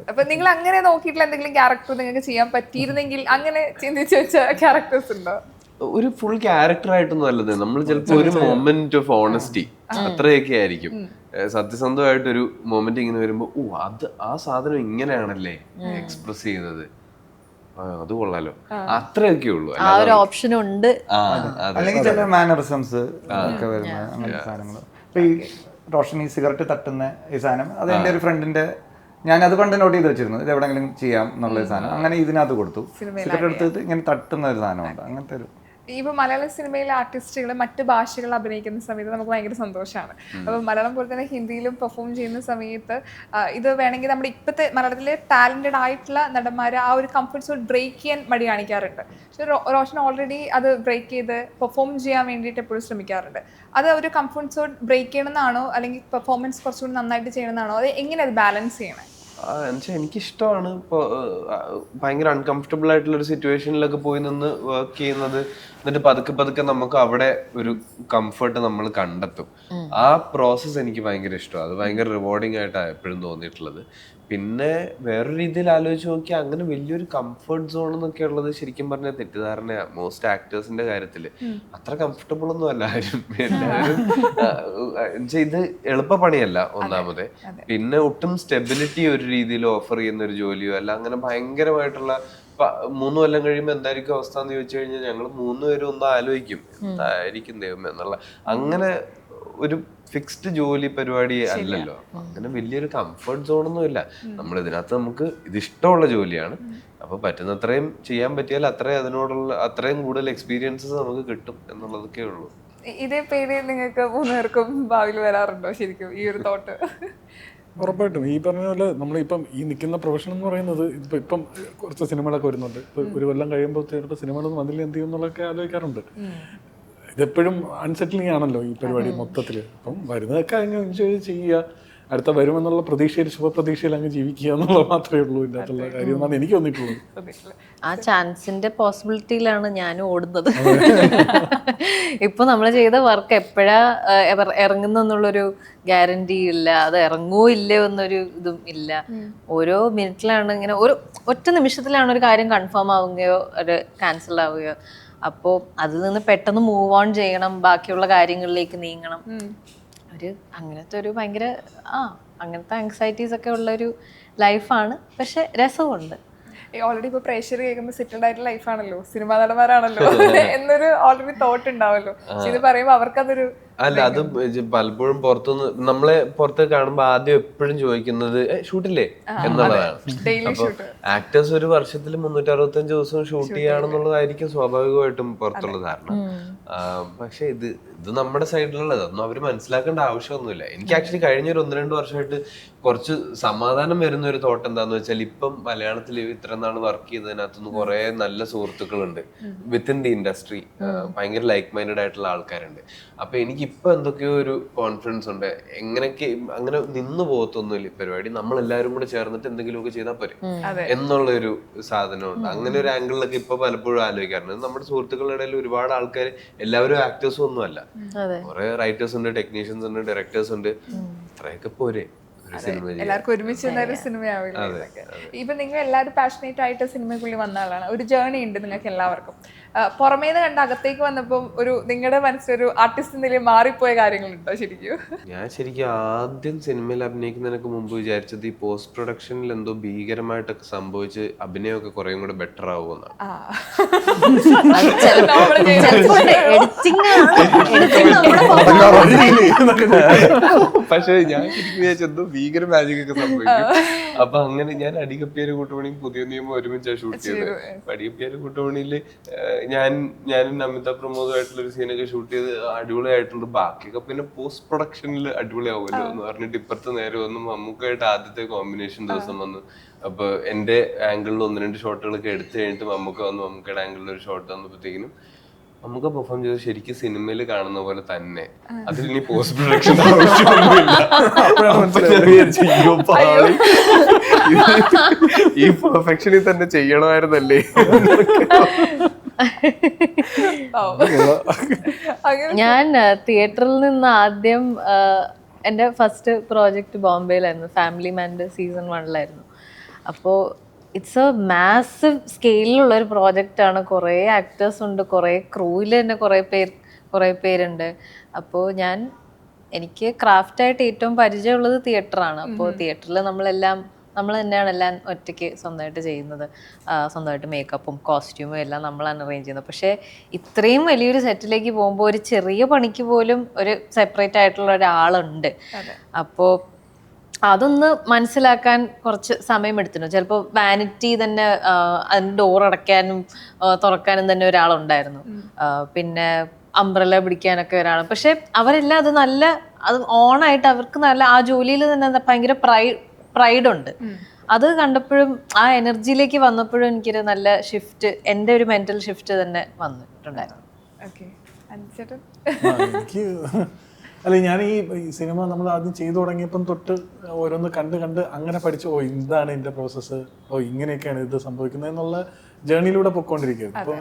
അപ്പൊ നിങ്ങൾ അങ്ങനെ നോക്കിയിട്ടുള്ള എന്തെങ്കിലും ക്യാരക്ടർ നിങ്ങൾക്ക് ചെയ്യാൻ പറ്റിയിരുന്നെങ്കിൽ അങ്ങനെ ചിന്തിച്ചു വെച്ച ക്യാരക്ടേഴ്സ് ഉണ്ടോ? ഒരു ഫുൾ ക്യാരക്ടർ ആയിട്ടൊന്നും അല്ലത്. നമ്മൾ ചിലപ്പോ ഒരു മൊമെന്റ് ഓഫ് ഓണസ്റ്റി അത്രയൊക്കെ ആയിരിക്കും. സത്യസന്ധമായിട്ടൊരു മൊമെന്റ് ഇങ്ങനെ വരുമ്പോ അത് ആ സാധനം ഇങ്ങനെയാണല്ലേ എക്സ്പ്രസ് ചെയ്യുന്നത്, അത് കൊള്ളാലോ, അത്രയൊക്കെ ഉള്ളൂ. ആ ഒരു ഓപ്ഷൻ ഉണ്ട്. അല്ലെങ്കിൽ ചില മാനറിസംസ് ഒക്കെ വരുന്ന അങ്ങനത്തെ സാധനങ്ങൾ. ഇപ്പൊ ഈ റോഷനി സിഗരറ്റ് തട്ടുന്ന ഈ സാധനം അത് എൻ്റെ ഒരു ഫ്രണ്ടിന്റെ, ഞാൻ അത് പണ്ട് നോട്ട് ചെയ്ത് വെച്ചിരുന്നു, ഇത് എവിടെയെങ്കിലും ചെയ്യാം എന്നുള്ള സാധനം. അങ്ങനെ ഇതിനകത്ത് കൊടുത്തു. സിഗരറ്റ് എടുത്തിട്ട് ഇങ്ങനെ തട്ടുന്ന ഒരു സാധനമുണ്ട്. അങ്ങനത്തെ ഒരു ഇപ്പൊ മലയാള സിനിമയിലെ ആർട്ടിസ്റ്റുകൾ മറ്റ് ഭാഷകൾ അഭിനയിക്കുന്ന സമയത്ത് നമുക്ക് ഭയങ്കര സന്തോഷമാണ്. അപ്പൊ മലയാളം പോലെ തന്നെ ഹിന്ദിയിലും പെർഫോം ചെയ്യുന്ന സമയത്ത് ഇത് വേണമെങ്കിൽ നമ്മുടെ ഇപ്പോഴത്തെ മലയാളത്തിലെ ടാലന്റഡ് ആയിട്ടുള്ള നടന്മാർ ആ ഒരു കംഫർട്ട് സോൺ ബ്രേക്ക് ചെയ്യാൻ മടി കാണിക്കാറുണ്ട്. പക്ഷെ റോഷൻ ഓൾറെഡി അത് ബ്രേക്ക് ചെയ്ത് പെർഫോം ചെയ്യാൻ വേണ്ടിയിട്ട് എപ്പോഴും ശ്രമിക്കാറുണ്ട്. അത് ഒരു കംഫർട്ട് സോൺ ബ്രേക്ക് ചെയ്യണമെന്നാണോ അല്ലെങ്കിൽ പെർഫോമൻസ് കുറച്ചുകൂടി നന്നായിട്ട് ചെയ്യണമെന്നാണോ, അത് എങ്ങനെ അത് ബാലൻസ് ചെയ്യണേ? എന്നുവെച്ചാൽ എനിക്കിഷ്ടമാണ് ഇപ്പോൾ ഭയങ്കര അൺകംഫർട്ടബിൾ ആയിട്ടുള്ള ഒരു സിറ്റുവേഷനിലൊക്കെ പോയി നിന്ന് വർക്ക് ചെയ്യുന്നത്. എന്നിട്ട് പതുക്കെ നമുക്ക് അവിടെ ഒരു കംഫർട്ട് നമ്മൾ കണ്ടെത്തും. ആ പ്രോസസ്സ് എനിക്ക് ഭയങ്കര ഇഷ്ടമാണ്. അത് ഭയങ്കര റിവാർഡിങ് ആയിട്ടാണ് എപ്പോഴും തോന്നിയിട്ടുള്ളത്. പിന്നെ വേറൊരു രീതിയിൽ ആലോചിച്ച് നോക്കിയാൽ അങ്ങനെ വലിയൊരു കംഫർട്ട് സോൺ എന്നൊക്കെ ഉള്ളത് ശരിക്കും പറഞ്ഞാൽ തെറ്റിദ്ധാരണയാണ്. മോസ്റ്റ് ആക്ടേഴ്സിന്റെ കാര്യത്തിൽ അത്ര കംഫർട്ടബിൾ ഒന്നും അല്ല ആരും. എല്ലാവരും ഇത് എളുപ്പപ്പണിയല്ല ഒന്നാമത്. പിന്നെ ഒട്ടും സ്റ്റെബിലിറ്റി ഒരു രീതിയിൽ ഓഫർ ചെയ്യുന്ന ഒരു ജോലിയോ അല്ല. അങ്ങനെ ഭയങ്കരമായിട്ടുള്ള 3 കൊല്ലം കഴിയുമ്പോൾ എന്തായിരിക്കും അവസ്ഥ എന്ന് ചോദിച്ചു കഴിഞ്ഞാൽ ഞങ്ങൾ 3 പേരും ഒന്ന് ആലോചിക്കും എന്തായിരിക്കും ദൈവം എന്നുള്ള. അങ്ങനെ ഒരു ഫിക്സ്ഡ് ജോലി പരിപാടി അല്ലല്ലോ. അങ്ങനെ വലിയൊരു കംഫർട്ട് സോണൊന്നും ഇല്ല. നമ്മൾ ഇതിനകത്ത് നമുക്ക് ഇത് ഇഷ്ടമുള്ള ജോലിയാണ്. അപ്പൊ പറ്റുന്നത്രയും ചെയ്യാൻ പറ്റിയാൽ അത്രയും കൂടുതൽ എക്സ്പീരിയൻസസ് നമുക്ക് കിട്ടും എന്നുള്ളതൊക്കെ ഉള്ളൂ. ഇതേ പേര് നിങ്ങൾക്ക് 3 പേർക്കും ഭാവിയിൽ വരാറുണ്ടോ ശരിക്കും ഈ ഒരു തോട്ട്? ഉറപ്പായിട്ടും ഈ പറഞ്ഞ പോലെ നമ്മളിപ്പം ഈ നിൽക്കുന്ന പ്രൊഫഷൻ എന്ന് പറയുന്നത് ഇപ്പം കുറച്ച് സിനിമകളൊക്കെ വരുന്നുണ്ട്. ഇപ്പൊ 1 കൊല്ലം കഴിയുമ്പോൾ ചിലപ്പോൾ സിനിമകളൊന്നും വന്നില്ല എന്ത് ചെയ്യും എന്നുള്ളതൊക്കെ ആലോചിക്കാറുണ്ട്. ഇതെപ്പോഴും അൺസെറ്റിലിംഗ് ആണല്ലോ ഈ പരിപാടി മൊത്തത്തിൽ. അപ്പം വരുന്നതൊക്കെ അങ്ങ് എൻജോയ് ചെയ്യുക, അടുത്ത വരുമെന്നുള്ള പ്രതീക്ഷയിൽ ശുഭപ്രതീക്ഷയിൽ അങ്ങ് ജീവിക്കുക എന്നുള്ളത് മാത്രമേ ഉള്ളൂ ഇതിൻ്റെ അകത്തുള്ള കാര്യം എന്നാണ് എനിക്ക് തോന്നിയിട്ടുള്ളത്. ആ ചാൻസിന്റെ പോസിബിലിറ്റിയിലാണ് ഞാനും ഓടുന്നത്. ഇപ്പൊ നമ്മൾ ചെയ്ത വർക്ക് എപ്പോഴാ ഇറങ്ങുന്നെന്നുള്ളൊരു ഗ്യാരണ്ടി ഇല്ല, അത് ഇറങ്ങുമോ ഇല്ലയോ എന്നൊരു ഇതും ഇല്ല. ഓരോ മിനിറ്റിലാണ് ഇങ്ങനെ ഒറ്റ നിമിഷത്തിലാണ് ഒരു കാര്യം കൺഫേം ആവുകയോ ഒരു ക്യാൻസൽ ആവുകയോ. അപ്പോൾ അതിൽ നിന്ന് പെട്ടെന്ന് മൂവ് ഓൺ ചെയ്യണം, ബാക്കിയുള്ള കാര്യങ്ങളിലേക്ക് നീങ്ങണം. ഒരു അങ്ങനത്തെ ഒരു ഭയങ്കര അങ്ങനത്തെ ആങ്സൈറ്റീസ് ഒക്കെ ഉള്ളൊരു ലൈഫാണ്. പക്ഷെ രസമുണ്ട്. ഓൾറെഡി ഇപ്പൊ പ്രേക്ഷകർ കേൾക്കുമ്പോൾ സെറ്റിൽഡ് ആയിട്ടുള്ള ലൈഫാണല്ലോ, സിനിമാ നടന്മാരാണല്ലോ എന്നൊരു ഓൾറെഡി തോട്ട് ഉണ്ടാവല്ലോ. ഇത് പറയുമ്പോൾ അവർക്കതൊരു അല്ല, അത് പലപ്പോഴും പുറത്തുനിന്ന് നമ്മളെ പുറത്ത് കാണുമ്പോ ആദ്യം എപ്പോഴും ചോദിക്കുന്നത് ഷൂട്ടില്ലേ എന്നുള്ളതാണ്. അപ്പൊ ആക്ടേഴ്സ് ഒരു വർഷത്തിൽ 365 ദിവസവും ഷൂട്ട് ചെയ്യാണെന്നുള്ളതായിരിക്കും സ്വാഭാവികമായിട്ടും പുറത്തുള്ള ധാരണ. പക്ഷെ ഇത് നമ്മുടെ സൈഡിലുള്ളത് അതൊന്നും അവര് മനസ്സിലാക്കേണ്ട ആവശ്യമൊന്നുമില്ല. എനിക്ക് ആക്ച്വലി കഴിഞ്ഞൊരു 1-2 വർഷമായിട്ട് കുറച്ച് സമാധാനം വരുന്ന ഒരു തോട്ട് എന്താന്ന് വെച്ചാൽ, ഇപ്പം മലയാളത്തിൽ ഇത്ര നാൾ വർക്ക് ചെയ്തതിനകത്തുനിന്ന് കുറെ നല്ല സുഹൃത്തുക്കളുണ്ട് വിത്തിൻ ദി ഇൻഡസ്ട്രി. ഭയങ്കര ലൈക്ക് മൈൻഡഡ് ആയിട്ടുള്ള ആൾക്കാരുണ്ട്. അപ്പൊ എനിക്ക് ഇപ്പൊ എന്തൊക്കെയോ ഒരു കോൺഫിഡൻസ് ഉണ്ട്. എങ്ങനെയൊക്കെ അങ്ങനെ നിന്ന് പോകത്തൊന്നുമില്ല ഈ പരിപാടി, നമ്മൾ എല്ലാവരും കൂടെ ചേർന്നിട്ട് എന്തെങ്കിലുമൊക്കെ ചെയ്താൽ പോരെ എന്നുള്ളൊരു സാധനമുണ്ട്. അങ്ങനെ ഒരു ആംഗിളിലൊക്കെ ഇപ്പൊ പലപ്പോഴും ആലോചിക്കാറുണ്ട്. നമ്മുടെ സുഹൃത്തുക്കളുടെ ഇടയിൽ ഒരുപാട് ആൾക്കാർ, എല്ലാവരും ആക്ടേഴ്സും ഒന്നും അല്ല, കുറെ റൈറ്റേഴ്സ് ഉണ്ട്, ടെക്നീഷ്യൻസ് ഉണ്ട്, ഡയറക്ടേഴ്സ് ഉണ്ട്. അത്രയൊക്കെ പോരെ എല്ലാവർക്കും ഒരുമിച്ച് ഒരു സിനിമയാവില്ല. ഇപ്പൊ നിങ്ങൾ എല്ലാവരും പാഷനേറ്റ് ആയിട്ട് സിനിമയ്ക്കുള്ളിൽ വന്ന ആളാണ്. ഒരു ജേർണി ഉണ്ട് നിങ്ങൾക്ക് എല്ലാവർക്കും. പുറമേന്ന് കണ്ട് അകത്തേക്ക് വന്നപ്പോൾ ഒരു നിങ്ങളുടെ മനസ്സിലൊരു ആർട്ടിസ്റ്റ് നിലയിൽ മാറിപ്പോയ കാര്യങ്ങളുണ്ടോ ശരിക്കും? ഞാൻ ശരിക്കും ആദ്യം സിനിമയിൽ അഭിനയിക്കുന്നതിനൊക്കെ മുമ്പ് വിചാരിച്ചത് ഈ പോസ്റ്റ് പ്രൊഡക്ഷനിൽ എന്തോ ഭീകരമായിട്ടൊക്കെ സംഭവിച്ച് അഭിനയമൊക്കെ കുറേയും കൂടെ ബെറ്റർ ആവുമെന്നാണ്. പക്ഷെ ഞാൻ ശരിക്കും വിചാരിച്ചെന്തോ ഭീകര മാജിക് ഒക്കെ സംഭവിക്കും. അപ്പൊ അങ്ങനെ ഞാൻ അടികപ്പിയാര് കൂട്ടുപണിയും പുതിയ നിയമം ഒരുമിച്ചാണ് ഷൂട്ട് ചെയ്തത്. അടികപ്പിയാര് കൂട്ടുപണിയില് ഞാനും നമിത പ്രമോദുമായിട്ടുള്ള ഒരു സീനൊക്കെ ഷൂട്ട് ചെയ്ത് അടിപൊളിയായിട്ടുണ്ട്. ബാക്കിയൊക്കെ പിന്നെ പോസ്റ്റ് പ്രൊഡക്ഷനിൽ അടിപൊളിയാവുമല്ലോ എന്ന് പറഞ്ഞിട്ട് ഇപ്പുറത്ത് നേരെ വന്നു മമ്മൂക്കായിട്ട് ആദ്യത്തെ കോമ്പിനേഷൻ ദിവസം വന്നു. അപ്പൊ എന്റെ ആംഗിളിൽ 1-2 ഷോട്ടുകളൊക്കെ എടുത്തു കഴിഞ്ഞിട്ട് മമ്മൂക്ക വന്നു. മമ്മൂക്കയുടെ ആംഗിളിൽ ഒരു ഷോട്ട് വന്നപ്പോഴത്തേക്കിനും നമുക്ക് പെർഫോം ചെയ്ത് ശരിക്കും സിനിമയിൽ കാണുന്ന പോലെ തന്നെ. അതിൽ ഇനി പോസ്റ്റ് പ്രൊഡക്ഷൻ ഈ പെർഫെക്ഷനിൽ തന്നെ ചെയ്യണമായിരുന്നല്ലേ. ഞാൻ തിയേറ്ററിൽ നിന്ന് ആദ്യം എൻ്റെ ഫസ്റ്റ് പ്രോജക്റ്റ് ബോംബെയിലായിരുന്നു. ഫാമിലി മാൻ്റെ സീസൺ 1 അപ്പോൾ ഇറ്റ്സ് എ മാസീവ് സ്കെയിലുള്ള ഒരു പ്രോജക്റ്റാണ്. കുറേ ആക്ടേഴ്സ് ഉണ്ട്, കുറേ ക്രൂവിൽ തന്നെ കുറേ പേരുണ്ട്. അപ്പോൾ എനിക്ക് ക്രാഫ്റ്റായിട്ട് ഏറ്റവും പരിചയമുള്ളത് തിയേറ്ററാണ്. അപ്പോൾ തിയേറ്ററിൽ നമ്മൾ തന്നെയാണ് എല്ലാം ഒറ്റയ്ക്ക് സ്വന്തമായിട്ട് ചെയ്യുന്നത്. സ്വന്തമായിട്ട് മേക്കപ്പും കോസ്റ്റ്യൂമും എല്ലാം നമ്മളാണ് അറേഞ്ച് ചെയ്യുന്നത്. പക്ഷേ ഇത്രയും വലിയൊരു സെറ്റിലേക്ക് പോകുമ്പോൾ ഒരു ചെറിയ പണിക്ക് പോലും ഒരു സെപ്പറേറ്റ് ആയിട്ടുള്ള ഒരാളുണ്ട്. അപ്പോൾ അതൊന്ന് മനസ്സിലാക്കാൻ കുറച്ച് സമയം എടുത്തിരുന്നു. ചിലപ്പോൾ വാനിറ്റി തന്നെ അതിൻ്റെ ഡോർ അടയ്ക്കാനും തുറക്കാനും തന്നെ ഒരാളുണ്ടായിരുന്നു. പിന്നെ അംബ്രല പിടിക്കാനൊക്കെ ഒരാൾ. പക്ഷെ അവരെല്ലാം അത് ഓണായിട്ട് അവർക്ക് നല്ല ആ ജോലിയിൽ തന്നെ ഭയങ്കര പ്രൈഡ് ഉണ്ട്. അത് കണ്ടപ്പോഴും ആ എനർജിയിലേക്ക് വന്നപ്പോഴും എനിക്കൊരു നല്ല ഷിഫ്റ്റ്, എൻ്റെ ഒരു മെന്റൽ ഷിഫ്റ്റ് തന്നെ വന്നിട്ടുണ്ടായിരുന്നു. അല്ല, ഞാൻ ഈ സിനിമ നമ്മൾ ആദ്യം ചെയ്തു തുടങ്ങിയപ്പം തൊട്ട് ഓരോന്ന് കണ്ട് അങ്ങനെ പഠിച്ചു. ഇതാണ് ഇതിൻ്റെ പ്രോസസ്സ്, ഇങ്ങനെയൊക്കെയാണ് ഇത് സംഭവിക്കുന്നത് എന്നുള്ള ജേർണിയിലൂടെ പൊയ്ക്കൊണ്ടിരിക്കുകയാണ്. അപ്പോൾ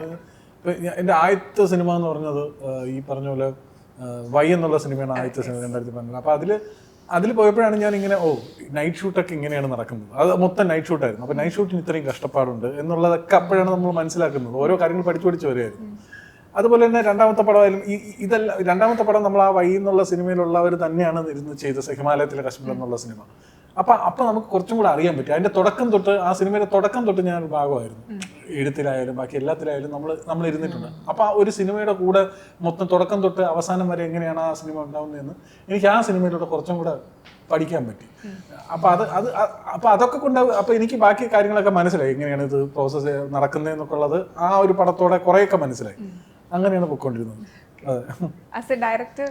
എൻ്റെ ആദ്യത്തെ സിനിമ എന്ന് പറഞ്ഞത് ഈ പറഞ്ഞ പോലെ വൈ എന്നുള്ള സിനിമയാണ് ആദ്യത്തെ സിനിമ 2012. അപ്പോൾ അതിൽ പോയപ്പോഴാണ് ഞാൻ ഇങ്ങനെ നൈറ്റ് ഷൂട്ടൊക്കെ ഇങ്ങനെയാണ് നടക്കുന്നത്. അത് മൊത്തം നൈറ്റ് ഷൂട്ടായിരുന്നു. അപ്പോൾ നൈറ്റ് ഷൂട്ടിന് ഇത്രയും കഷ്ടപ്പാടുണ്ട് എന്നുള്ളതൊക്കെ അപ്പോഴാണ് നമ്മൾ മനസ്സിലാക്കുന്നത്. ഓരോ കാര്യങ്ങൾ പഠിച്ചു വരികയായിരുന്നു. അതുപോലെ തന്നെ രണ്ടാമത്തെ പടമായാലും രണ്ടാമത്തെ പടം നമ്മൾ ആ വൈ എന്നുള്ള സിനിമയിലുള്ളവർ തന്നെയാണ് ഇരുന്ന് ചെയ്തത്, ഹിമാലയത്തിലെ കശ്മീർ എന്നുള്ള സിനിമ. അപ്പം നമുക്ക് കുറച്ചും കൂടെ അറിയാൻ പറ്റും. അതിൻ്റെ തുടക്കം തൊട്ട്, ആ സിനിമയുടെ തുടക്കം തൊട്ട് ഞാനൊരു ഭാഗമായിരുന്നു. എഴുത്തിലായാലും ബാക്കി എല്ലാത്തിലായാലും നമ്മൾ ഇരുന്നിട്ടുണ്ട്. അപ്പോൾ ആ ഒരു സിനിമയുടെ കൂടെ മൊത്തം തുടക്കം തൊട്ട് അവസാനം വരെ എങ്ങനെയാണ് ആ സിനിമ ഉണ്ടാവുന്നതെന്ന് എനിക്ക് ആ സിനിമയിലൂടെ കുറച്ചും കൂടെ പഠിക്കാൻ പറ്റി. അപ്പോൾ അതൊക്കെ കൊണ്ട് അപ്പോൾ എനിക്ക് ബാക്കി കാര്യങ്ങളൊക്കെ മനസ്സിലായി, എങ്ങനെയാണ് ഇത് പ്രോസസ്സ് നടക്കുന്നതെന്നൊക്കെ ഉള്ളത് ആ ഒരു പടത്തോടെ കുറേയൊക്കെ മനസ്സിലായി. അങ്ങനെയാണ് പോയിക്കൊണ്ടിരുന്നത്. അതെ. ഡയറക്ടർ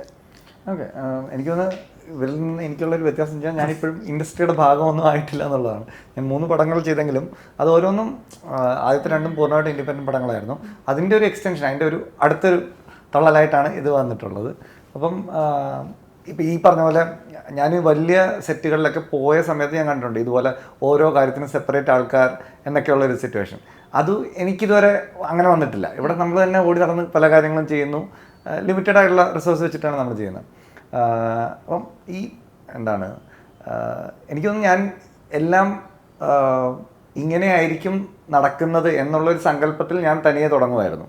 ഓക്കെ, എനിക്കൊന്ന് ഇവരിൽ നിന്ന് എനിക്കുള്ളൊരു വ്യത്യാസം വെച്ചാൽ ഞാനിപ്പോഴും ഇൻഡസ്ട്രിയുടെ ഭാഗമൊന്നും ആയിട്ടില്ല എന്നുള്ളതാണ്. ഞാൻ 3 പടങ്ങൾ ചെയ്തെങ്കിലും അത് ഓരോന്നും ആദ്യത്തെ 2 പൂർണ്ണമായിട്ട് ഇൻഡിപെൻഡൻറ്റ് പടങ്ങളായിരുന്നു. അതിൻ്റെ ഒരു എക്സ്റ്റൻഷൻ, അതിൻ്റെ ഒരു അടുത്തൊരു തള്ളലായിട്ടാണ് ഇത് വന്നിട്ടുള്ളത്. അപ്പം ഇപ്പം ഈ പറഞ്ഞ പോലെ ഞാൻ വലിയ സെറ്റുകളിലൊക്കെ പോയ സമയത്ത് ഞാൻ കണ്ടിട്ടുണ്ട് ഇതുപോലെ ഓരോ കാര്യത്തിനും സെപ്പറേറ്റ് ആൾക്കാർ എന്നൊക്കെയുള്ളൊരു സിറ്റുവേഷൻ. അത് എനിക്കിതുവരെ അങ്ങനെ വന്നിട്ടില്ല. ഇവിടെ നമ്മൾ തന്നെ ഓടി നടന്ന് പല കാര്യങ്ങളും ചെയ്യുന്നു, ലിമിറ്റഡ് ആയിട്ടുള്ള റിസോഴ്സ് വെച്ചിട്ടാണ് നമ്മൾ ചെയ്യുന്നത്. അപ്പം ഈ എന്താണ് എനിക്കൊന്നും ഞാൻ എല്ലാം ഇങ്ങനെയായിരിക്കും നടക്കുന്നത് എന്നുള്ളൊരു സങ്കല്പത്തിൽ ഞാൻ തനിയെ തുടങ്ങുമായിരുന്നു.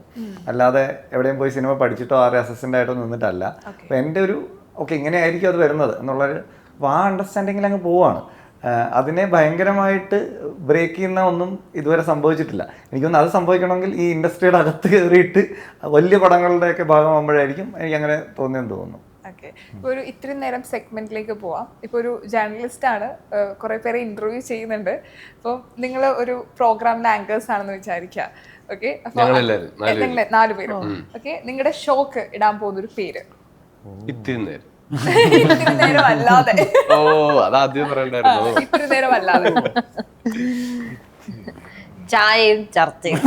അല്ലാതെ എവിടെയും പോയി സിനിമ പഠിച്ചിട്ടോ ആരെ അസിസ്റ്റൻ്റ് ആയിട്ടോ നിന്നിട്ടല്ല. അപ്പോൾ എൻ്റെ ഒരു ഓക്കെ ഇങ്ങനെയായിരിക്കും അത് വരുന്നത് എന്നുള്ളൊരു ആ അണ്ടർസ്റ്റാൻഡിങ്ങിൽ അങ്ങ് പോവാണ്. അതിനെ ഭയങ്കരമായിട്ട് ബ്രേക്ക് ചെയ്യുന്ന ഒന്നും ഇതുവരെ സംഭവിച്ചിട്ടില്ല. എനിക്കൊന്ന് അത് സംഭവിക്കണമെങ്കിൽ ഈ ഇൻഡസ്ട്രിയുടെ അകത്ത് കയറിയിട്ട് വലിയ പടങ്ങളുടെയൊക്കെ ഭാഗമാകുമ്പോഴായിരിക്കും എനിക്ക് അങ്ങനെ തോന്നിയെന്ന് തോന്നുന്നു. ഓക്കെ, ഇപ്പോൾ ഒരു ഇത്രയും നേരം സെഗ്മെന്റിലേക്ക് പോവാം. ഇപ്പോൾ ഒരു ജേർണലിസ്റ്റ് ആണ്, കുറേ പേരെ ഇന്റർവ്യൂ ചെയ്യുന്നുണ്ട്. അപ്പോൾ നിങ്ങൾ ഒരു പ്രോഗ്രാമിന്റെ ആങ്കേഴ്സ് ആണെന്ന് വിചാരിക്കുക. ഓക്കെ, അപ്പോൾ നിങ്ങൾ 4 പേരും ഓക്കെ, നിങ്ങളുടെ ഷോക്ക് ഇടാൻ പോകുന്ന ഒരു പേര് ഇത്തിരി നേരം. ഇത്തിരി നേരം അല്ലാതെ. ഓ അതാദ്യം പറയണ്ടായിരുന്നു. ഇത്തിരി നേരം അല്ലാതെ. ചായയും ചർച്ചയും.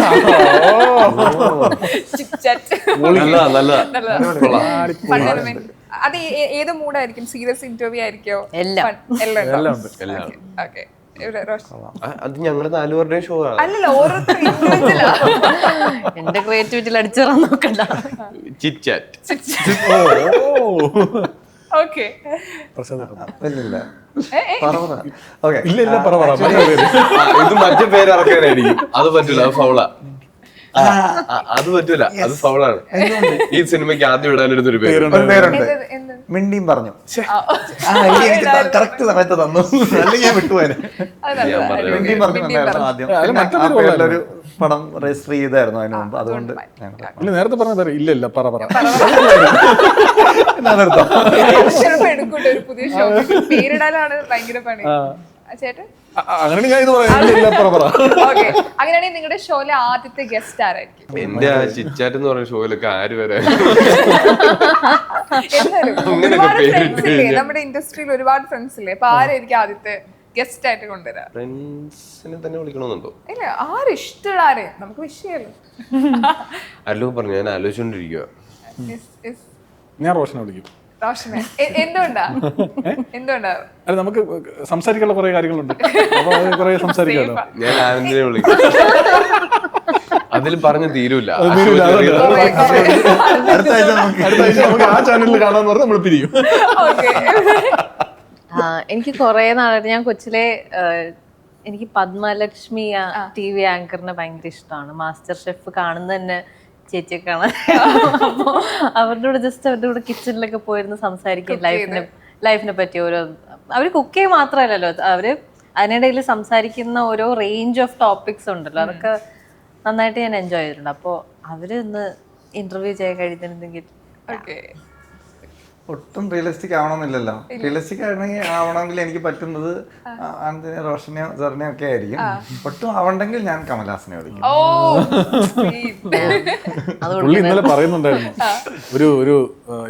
അത് ഏത് മൂഡായിരിക്കും? Serious interview ആയിരിക്കോ? എല്ലാം. ഓക്കെ, അത് ഞങ്ങള് 4 പേരുടെയും ഷോ ആണ്. അല്ലല്ലോ, ഓരോരുത്തർ എന്റെ ക്രിയേറ്റിവിറ്റിയിൽ അടിച്ചേറാൻ നോക്കണ്ട. Chit chat. ഓക്കെ, ഇത് മറ്റേ പേര് ഇറക്കാനായിരിക്കും. അത് പറ്റൂല, അത് ഫൗളാ. അത് പറ്റൂല, അത് ഫൗളാണ്. ഈ സിനിമയ്ക്ക് ആദ്യം ഇടാനെടുത്തൊരു പേരുണ്ട്. മിണ്ടിയും പറഞ്ഞു കറക്റ്റ് സമയത്ത് തന്നു, അല്ലെങ്കിൽ ഞാൻ വിട്ടുപോയത്. മിണ്ടിയും പറഞ്ഞിട്ടുണ്ടായിരുന്നു ആദ്യം. ഒരു പടം രജിസ്റ്റർ ചെയ്തായിരുന്നു അതിന് മുമ്പ്, അതുകൊണ്ട് നേരത്തെ പറഞ്ഞ പേര് ഇല്ല ഇല്ല പറ എടുക്കൂട്ടെ ഒരു പുതിയ ഷോ പേരിടാനാണ് ഭയങ്കര പണി. ചേട്ടൻ അങ്ങനെ ഞാൻ ഇത് പറയാം. അങ്ങനെയാണെങ്കിൽ നിങ്ങളുടെ ഷോയിലെ ആദ്യത്തെ ഗസ്റ്റ് ആരായിരിക്കും? എന്റെ ആ ചിറ്റാറ്റ് എന്ന് പറയുന്ന ഷോയിലൊക്കെ ആര് വരെ നമ്മുടെ ഇൻഡസ്ട്രിയിൽ ഒരുപാട് ഫ്രണ്ട്സ് ഇല്ലേ, അപ്പൊ ആരായിരിക്കും ആദ്യത്തെ ഗസ്റ്റ് ആയിട്ട് കൊണ്ടുവരാം? ഫ്രണ്ട്സിനെ തന്നെ വിളിക്കണമെന്നുണ്ടോ? ഇല്ല, ആരും ഇഷ്ടമുള്ള ആരെയും നമുക്ക് വിഷയമല്ലോ. അല്ലോ പറഞ്ഞു, ഞാൻ ആലോചിച്ചോണ്ടിരിക്കുക. ഞാൻ റോഷനെ വിളിക്കും. റോഷനെ എന്തുകൊണ്ടാ? അല്ല, നമുക്ക് സംസാരിക്കാനുള്ള കുറെ കാര്യങ്ങളുണ്ട്, കുറെ സംസാരിക്കാമല്ലോ. ഞാൻ ആനന്ദിനെ വിളിക്കും. അതിൽ പറഞ്ഞു തീരൂല. അടുത്ത ആഴ്ച നമുക്ക് ആ ചാനലിൽ കാണാന്ന് പറഞ്ഞാൽ നമ്മൾ പിരിയും. എനിക്ക് കുറെ നാളായിട്ട്, ഞാൻ കൊച്ചിലെ എനിക്ക് പത്മലക്ഷ്മി TV ആങ്കറിനെ ഭയങ്കര ഇഷ്ടമാണ്. മാസ്റ്റർ ഷെഫ് കാണുന്ന തന്നെ ചേച്ചിയെ കാണാൻ. അപ്പോൾ അവരുടെ കൂടെ ജസ്റ്റ് അവരുടെ കൂടെ കിച്ചണിലൊക്കെ പോയിരുന്ന് സംസാരിക്കും ലൈഫിനെ പറ്റി. ഓരോ അവർ കുക്ക് ചെയ്യുക മാത്രമല്ലല്ലോ, അവര് അതിനിടയിൽ സംസാരിക്കുന്ന ഓരോ റേഞ്ച് ഓഫ് ടോപ്പിക്സ് ഉണ്ടല്ലോ, അതൊക്കെ നന്നായിട്ട് ഞാൻ എൻജോയ് ചെയ്തിട്ടുണ്ട്. അപ്പോൾ അവര് ഒന്ന് ഇന്റർവ്യൂ ചെയ്യാൻ കഴിയുന്നുണ്ടെങ്കിൽ. ഒട്ടും റിയലിസ്റ്റിക് ആവണമെന്നില്ലല്ലോ. റിയലിസ്റ്റിക് ആവണമെങ്കിൽ എനിക്ക് പറ്റുന്നത് ആനന്ദിനെ, റോഷനെയോ സെറിനെയോ ഒക്കെ ആയിരിക്കും. ഒട്ടും ആവണ്ടെങ്കിൽ ഞാൻ കമൽഹാസനെ വിളിക്കും. പുള്ളി ഇന്നലെ പറയുന്നുണ്ടായിരുന്നു ഒരു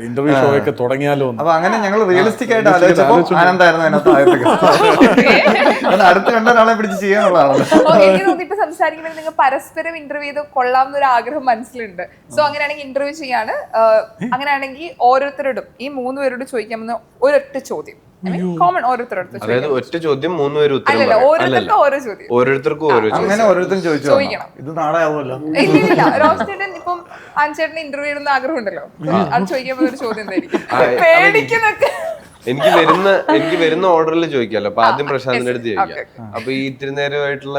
ഇന്റർവ്യൂ ഷോ ഒക്കെ തുടങ്ങിയാലോ. അപ്പൊ അങ്ങനെ ഞങ്ങൾ റിയലിസ്റ്റിക് ആയിട്ട് ആലോചിച്ചപ്പോൾ ആനന്ദായിരുന്നു അതിനകത്ത് ആദ്യത്തെ. അടുത്ത് കണ്ട ഒരാളെ പിടിച്ച് ചെയ്യാനുള്ളതാണല്ലോ. എനിക്ക് തോന്നി ഇപ്പൊ സംസാരിക്കുമ്പോൾ നിങ്ങൾ പരസ്പരം ഇന്റർവ്യൂ ചെയ്ത് കൊള്ളാവുന്ന ഒരു ആഗ്രഹം മനസ്സിലുണ്ട്. സോ അങ്ങനെയാണെങ്കിൽ ഇന്റർവ്യൂ ചെയ്യാണ്. അങ്ങനെയാണെങ്കിൽ ഓരോരുത്തരോടും ഈ 3 പേരോട് ചോദിക്കാമെന്ന് ഒരൊറ്റ ചോദ്യം, കോമൺ ഓരോരുത്തരോട്. അതായത് ഒറ്റ ചോദ്യം 3 പേര് ഉത്തരം അല്ലല്ലോ, ഓരോരുത്തർക്കും ഓരോ ചോദ്യം. ഓരോരുത്തർക്കും ഓരോ അങ്ങനെ ഓരോരുത്തരും ചോദിക്കണം. ഇത് നാളെ ആവുമല്ലോ. ഇല്ല, റോസ്റ്റേട്ടൻ ഇപ്പം ആൻചേട്ടന് ഇന്റർവ്യൂ ഇടുന്ന ആഗ്രഹം ഉണ്ടല്ലോ, അത് ചോദിക്കുമ്പോൾ ഒരു ചോദ്യം എന്തായിരിക്കും? പേടിക്കുന്നൊക്കെ. എനിക്ക് വരുന്ന ഓർഡറിൽ ചോദിക്കാമല്ലോ. അപ്പൊ ആദ്യം പ്രശാന്തിന്റെ അടുത്ത് ചോദിക്കാം. അപ്പൊ ഈ ഇത്തിരി നേരമായിട്ടുള്ള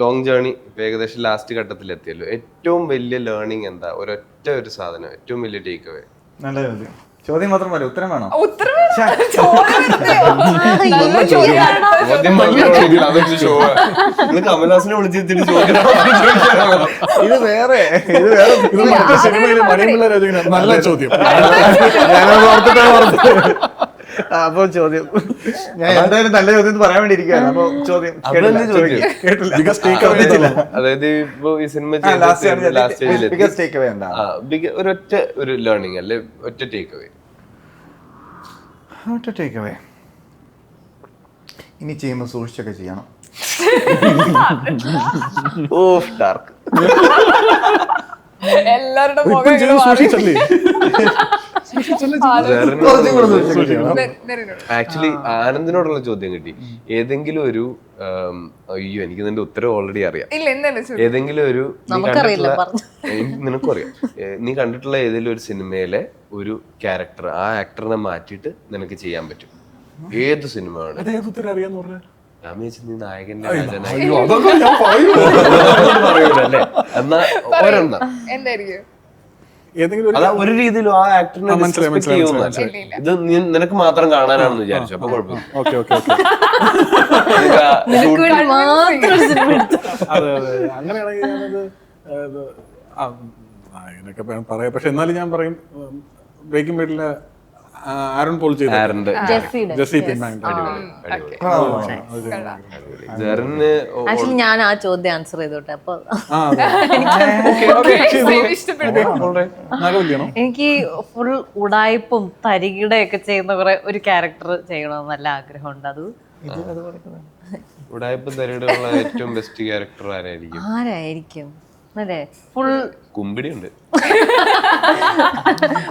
ലോങ് ജേർണി ഏകദേശം ലാസ്റ്റ് ഘട്ടത്തിൽ എത്തിയല്ലോ. ഏറ്റവും വലിയ ലേണിംഗ് എന്താ? ഒരൊറ്റ ഒരു സാധനം, ഏറ്റവും വലിയ ടേക്ക് അവേ. നല്ല ചോദ്യം. ചോദ്യം മാത്രം പോലെ ഉത്തരം വേണം. കമൽഹാസനെ വിളിച്ചിട്ട് ഇത് വേറെ സിനിമയിലെ മണിമുള്ള രചന. നല്ല ചോദ്യം. അപ്പൊ ചോദ്യം ഞാൻ എന്തായാലും നല്ല ചോദ്യം പറയാൻ വേണ്ടി ഇരിക്കുകയാണ്. അപ്പൊ ചോദ്യം അതായത് ഇപ്പൊ ഈ സിനിമ ഒരൊറ്റ ഒരു ലേണിംഗ് അല്ലെ, ഒറ്റ ടേക്ക് അവേ. ഒറ്റ ടേക്ക് അവേ ഇനി ചെയ്യുമ്പോൾ സൂക്ഷിച്ചൊക്കെ ചെയ്യണം. എല്ലാവരുടെ ഇപ്പം മുഖം ചെയ്ത് സൂക്ഷിച്ചല്ലേ ആക്ച്വലി ആനന്ദിനോടുള്ള ചോദ്യം കിട്ടി. ഏതെങ്കിലും ഒരു അയ്യോ എനിക്ക് നിന്റെ ഉത്തരം ഓൾറെഡി അറിയാം. ഇല്ല എന്തായാലും ഏതെങ്കിലും ഒരു നിനക്കും അറിയാം, നീ കണ്ടിട്ടുള്ള ഏതെങ്കിലും ഒരു സിനിമയിലെ ഒരു ക്യാരക്ടർ ആ ആക്ടറിനെ മാറ്റിയിട്ട് നിനക്ക് ചെയ്യാൻ പറ്റും. ഏത് സിനിമ ആണ്? ഉത്തരം അറിയാന്ന് പറഞ്ഞ ഞാൻ വിചാരിച്ചു നീ നായകന്റെ പറയൂലല്ലേ. എന്നാ ഒരെണ്ണം എന്തായിരിക്കും? ഏതെങ്കിലും അതാ ഒരു രീതിയിലും ആ ആക്ടറിനെ ഇത് നിനക്ക് മാത്രം കാണാനാണെന്ന് വിചാരിച്ചു. അപ്പൊ കുഴപ്പമില്ല. ഓക്കെ ഓക്കെ ഓക്കെ നിനക്ക് വേണ്ടി മാത്രം ഒരു സിനിമ എടുത്തു. അതെ അതെ അങ്ങനെയാണെങ്കിൽ ഞാനത് ഇതിനൊക്കെ പറയാം. പക്ഷെ എന്നാലും ഞാൻ പറയും ബ്രേക്കിംഗ് ബാഡിലെ ആരോൺ പോൾ ചെയ്ത ജെസ്സി പിൻമാൻ. ആക്ച്വലി ഞാൻ ആ ചോദ്യം ആൻസർ ചെയ്തോട്ടെ. അപ്പൊ എനിക്ക് ഫുൾ ഉടായ്പും തരികിടയൊക്കെ ചെയ്യുന്ന ഒരു ക്യാരക്ടർ ചെയ്യണമെന്ന് നല്ല ആഗ്രഹമുണ്ട്. അത് ഉടായ്പ തരികിടയുള്ള ഏറ്റവും ബെസ്റ്റ് ക്യാരക്ടർ ആരായിരിക്കും? അതെ ഫുൾ കുമ്പിടി ഉണ്ട്.